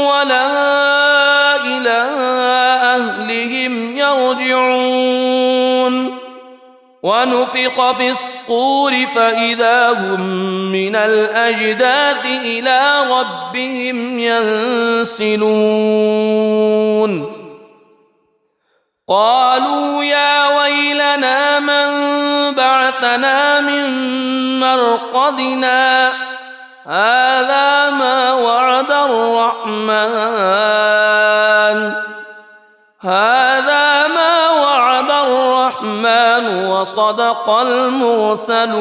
ولا إلى أهلهم يرجعون ونفخ في الصور فإذا هم من الأجداث إلى ربهم ينسلون قالوا يا ويلنا من بعثنا من مرقدنا هذا ما وعد الرحمن وصدق المرسلون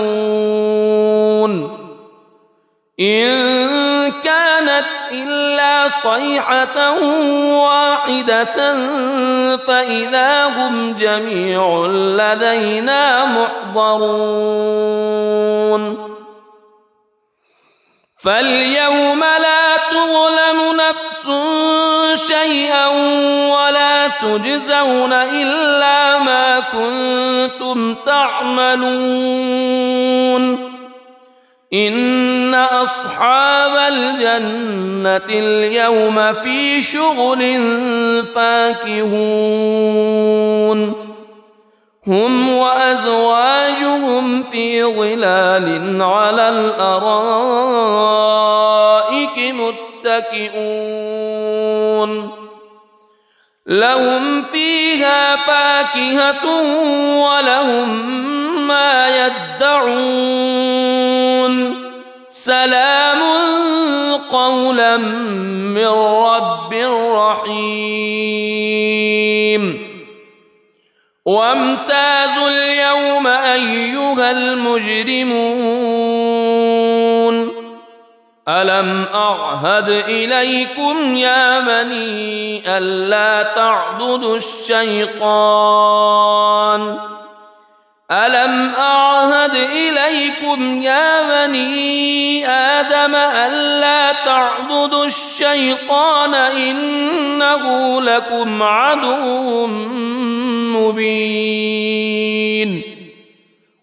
إن كانت إلا صيحة واحدة فإذا هم جميع لدينا محضرون فاليوم لا تظلم نفس شيئا ولا تجزون إلا ما كنتم تعملون إن أصحاب الجنة اليوم في شغل فاكهون هم وأزواجهم في ظلال على الأرائك متكئون لهم فيها فاكهة ولهم ما يدعون سلام قولا من رب رحيم وامتازوا اليوم أيها المجرمون ألم أعهد إليكم يا بني ألا تعبدوا الشيطان ألم أعهد إليكم يا بني آدم ألا تعبدوا الشيطان إنه لكم عدو مبين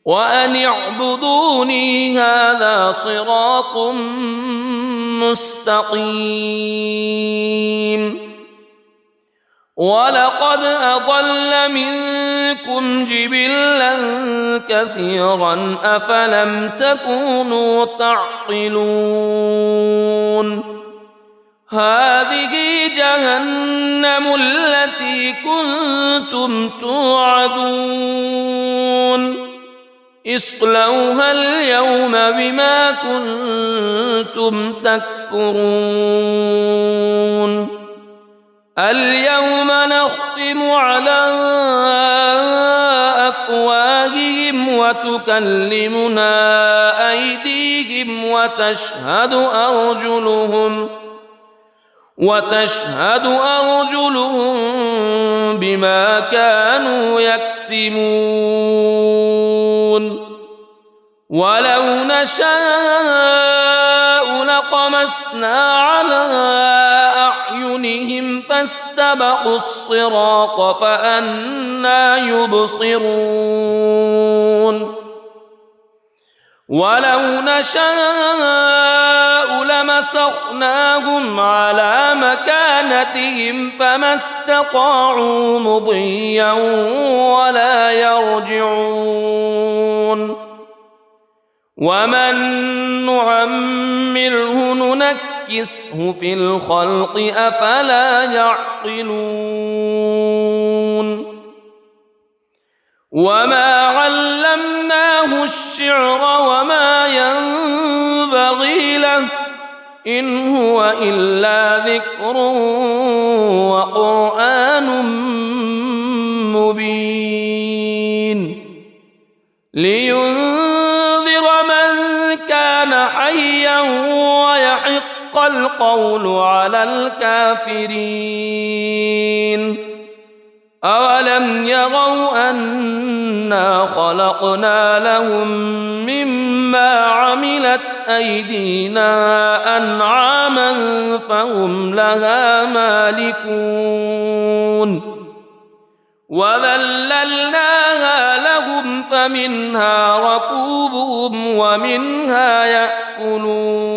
وأن اعبدوني هذا صراط مستقيم ولقد أضل منكم جبلا كثيرا أفلم تكونوا تعقلون هذه جهنم التي كنتم توعدون اصلوها اليوم بما كنتم تكفرون اليوم نختم على أفواههم وتكلمنا أيديهم وتشهد أرجلهم بما كانوا يكسبون ولو نشاء لطمسنا على أعينهم فاستبقوا الصراط فأنى يبصرون ولو نشاء لمسخناهم على مكانتهم فما استطاعوا مضيا ولا يرجعون ومن نعمره ننكسه في الخلق أفلا يعقلون وما علمناه الشعر وما ينبغي له إن هو إلا ذكر وقرآن مبين لينذر من كان حيا ويحق القول على الكافرين أولم يروا أنا خلقنا لهم مما عملت أيدينا أنعاما فهم لها مالكون وذللناها لهم فمنها ركوبهم ومنها يأكلون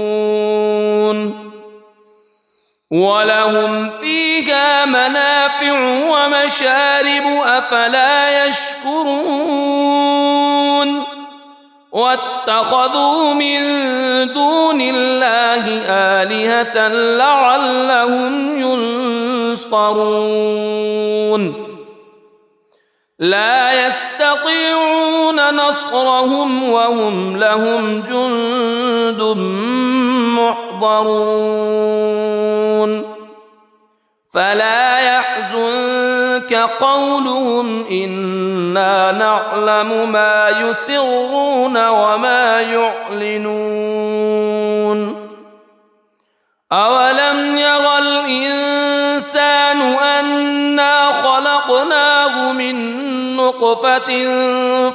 ولهم فيها منافع ومشارب أفلا يشكرون واتخذوا من دون الله آلهة لعلهم ينصرون لا يستطيعون نصرهم وهم لهم جند محضرون فلا يحزنك قولهم إنا نعلم ما يسرون وما يعلنون أولم ير الإنسان أنا خلقناه من نطفة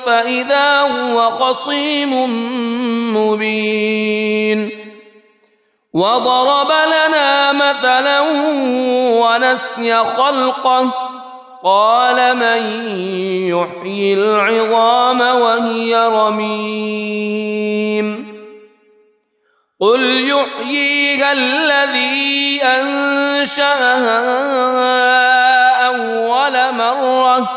فإذا هو خصيم مبين وضرب لنا مثلا ونسي خلقه قال من يحيي العظام وهي رميم قل يحييها الذي أنشأها أول مرة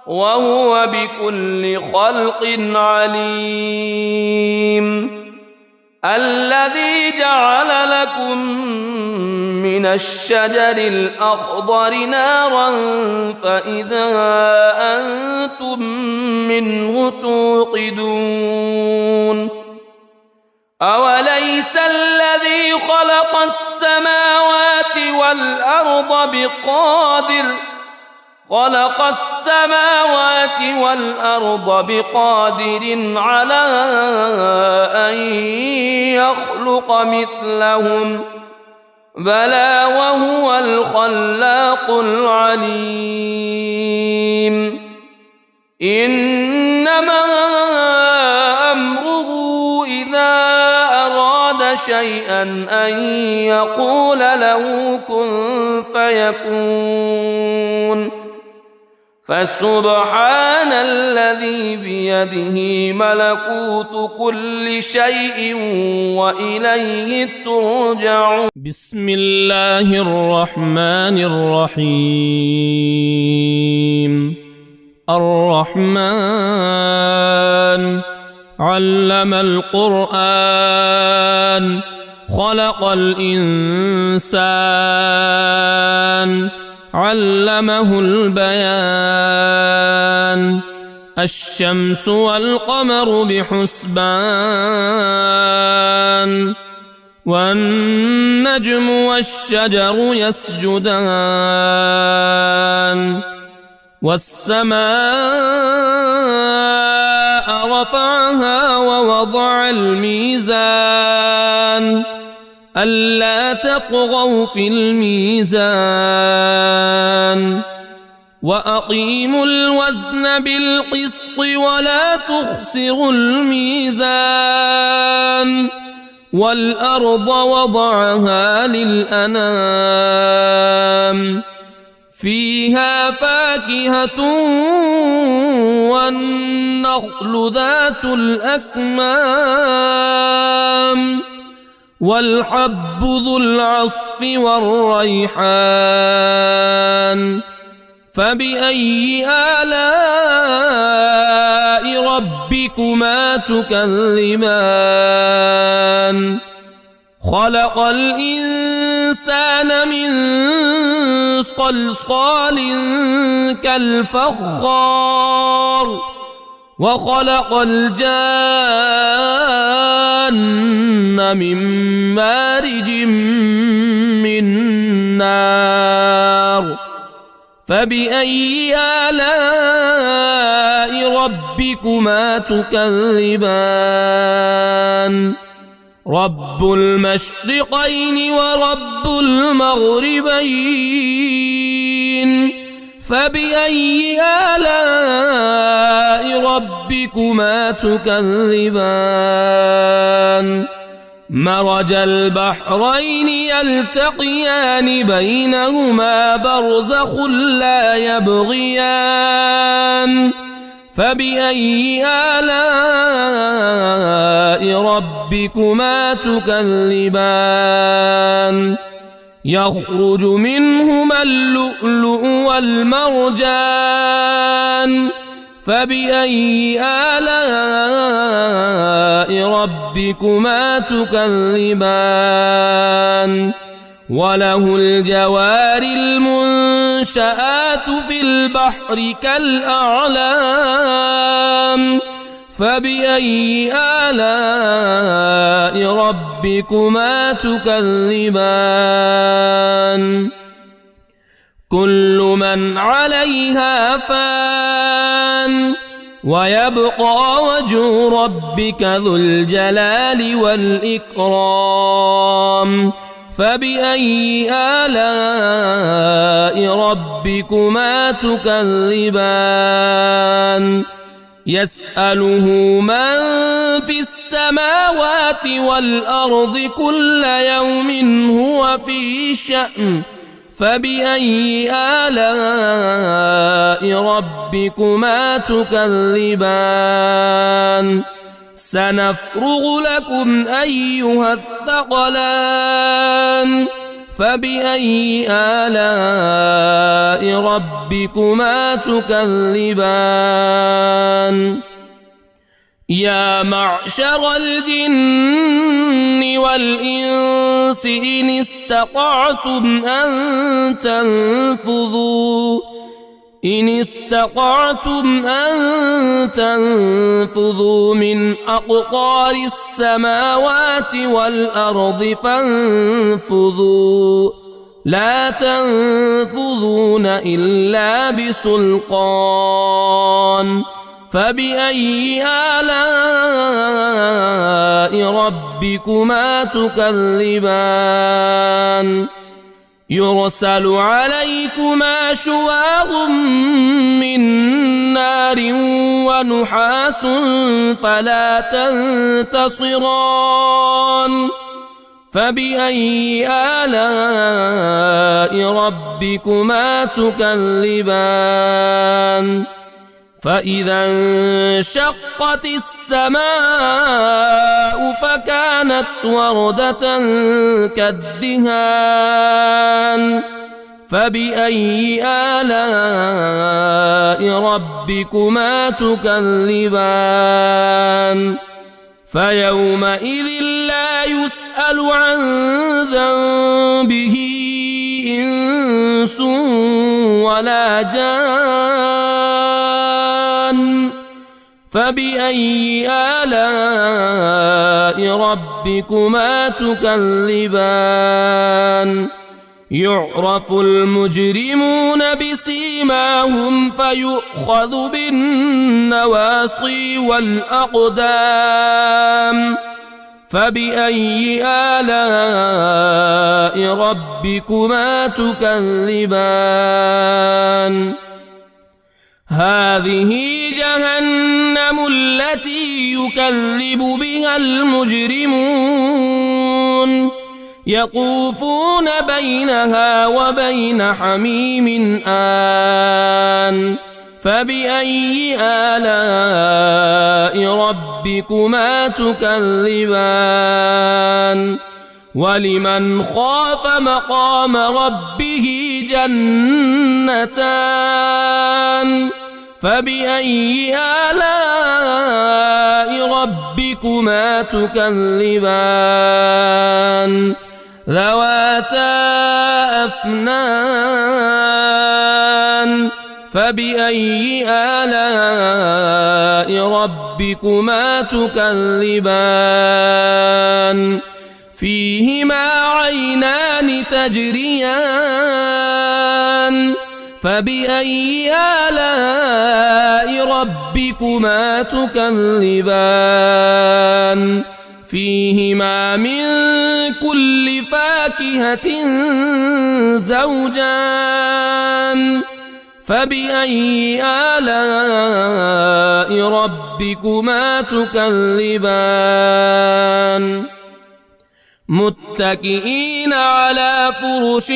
وهو بكل خلق عليم الذي جعل لكم من الشجر الأخضر نارا فإذا أنتم منه توقدون أوليس الذي خلق السماوات والأرض خلق السماوات والأرض بقادر على أن يخلق مثلهم بلى وهو الخلاق العليم إنما أمره إذا أراد شيئا أن يقول له كن فيكون فسبحان الذي بيده ملكوت كل شيء وإليه ترجعون. بسم الله الرحمن الرحيم. الرحمن علم القرآن خلق الإنسان علمه البيان الشمس والقمر بحسبان والنجم والشجر يسجدان والسماء رفعها ووضع الميزان ألا تطغوا في الميزان وأقيموا الوزن بالقسط ولا تخسروا الميزان والأرض وضعها للأنام فيها فاكهة والنخل ذات الأكمام والحب ذو العصف والريحان فبأي آلاء ربكما تكذبان خلق الإنسان من صلصال كالفخار وخلق الجان من مارج من نار فبأي آلاء ربكما تكذبان رب المشرقين ورب المغربين فبأي آلاء ربكما تكذبان مرج البحرين يلتقيان بينهما برزخ لا يبغيان فبأي آلاء ربكما تكذبان يخرج منهما اللؤلؤ والمرجان فبأي آلاء ربكما تكذبان وله الجوار المنشآت في البحر كالأعلام فبأي آلاء ربكما تكذبان كل من عليها فان ويبقى وجه ربك ذو الجلال والإكرام فبأي آلاء ربكما تكذبان يسأله من في السماوات والأرض كل يوم هو في شأن فبأي آلاء ربكما تكذبان سنفرغ لكم أيها الثقلان فبأي آلاء ربكما تكذبان يا معشر الجن والإنس إن استطعتم أن تنفذوا من أقطار السماوات والأرض فانفذوا لا تنفذون إلا بسلطان فبأي آلاء ربكما تكذبان يرسل عليكما شواظ من نار ونحاس فلا تنتصران فبأي آلاء ربكما تكذبان فإذا انشقت السماء فكانت وردة كالدهان فبأي آلاء ربكما تكذبان فيومئذ لا يسأل عن ذنبه إنس ولا جان فبأي آلاء ربكما تكذبان يعرف المجرمون بسيماهم فيؤخذ بالنواصي والأقدام فبأي آلاء ربكما تكذبان هذه جهنم التي يكذب بها المجرمون يطوفون بينها وبين حميم آن فبأي آلاء ربكما تكذبان ولمن خاف مقام ربه جنتان فبأي آلاء ربكما تكذبان ذواتا أفنان فبأي آلاء ربكما تكذبان فيهما عينان تجريان فبأي آلاء ربكما تكذبان فيهما من كل فاكهة زوجان فبأي آلاء ربكما تكذبان متكئين على فرش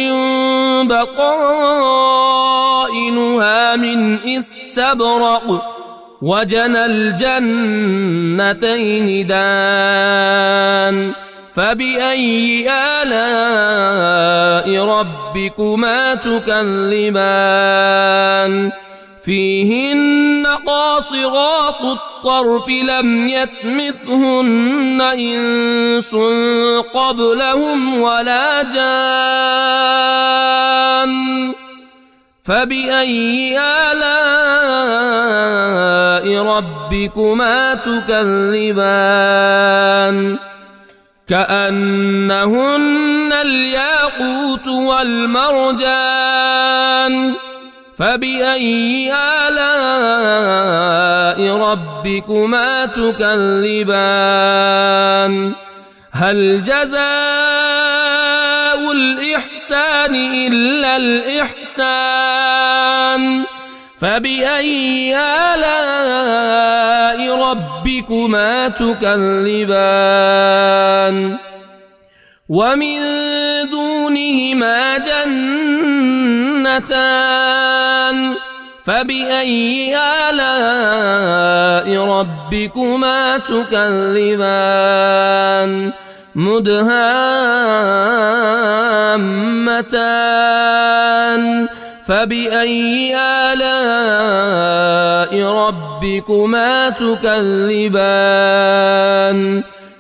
بطائنها من استبرق وجنى الجنتين دان فبأي آلاء ربكما تكذبان فيهن قاصرات الطرف لم يطمثهن إنس قبلهم ولا جان فبأي آلاء ربكما تكذبان كأنهن الياقوت والمرجان فبأي آلاء ربكما تكذبان هل جزاء الإحسان إلا الإحسان فبأي آلاء ربكما تكذبان ومن دونهما جنتان فبأي آلاء ربكما تكذبان مدهامتان فبأي آلاء ربكما تكذبان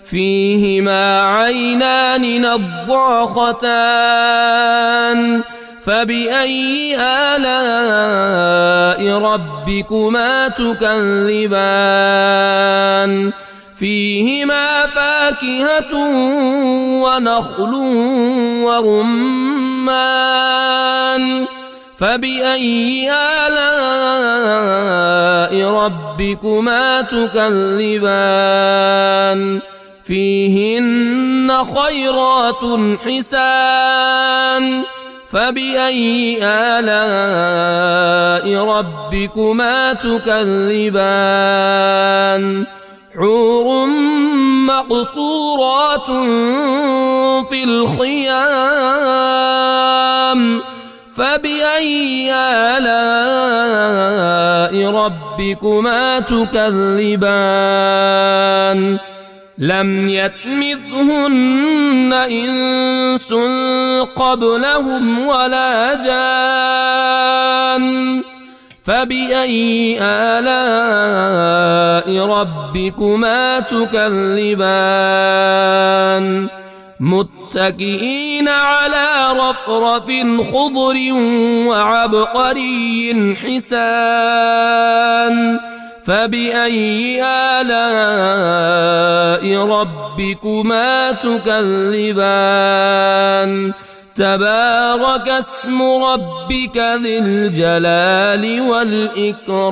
فيهما عينان نضاختان فبأي آلاء ربكما تكذبان فيهما فاكهة ونخل ورمان رمان فبأي آلاء ربكما تكذبان فيهن خيرات حسان فبأي آلاء ربكما تكذبان حور مقصورات في الخيام فبأي آلاء ربكما تكذبان لم يطمثهن إنس قبلهم ولا جان فبأي آلاء ربكما تكذبان متكئين على رفرف خضر وعبقري حسان فبأي آلاء ربكما تكذبان تبارك اسم ربك ذي الجلال والإكرام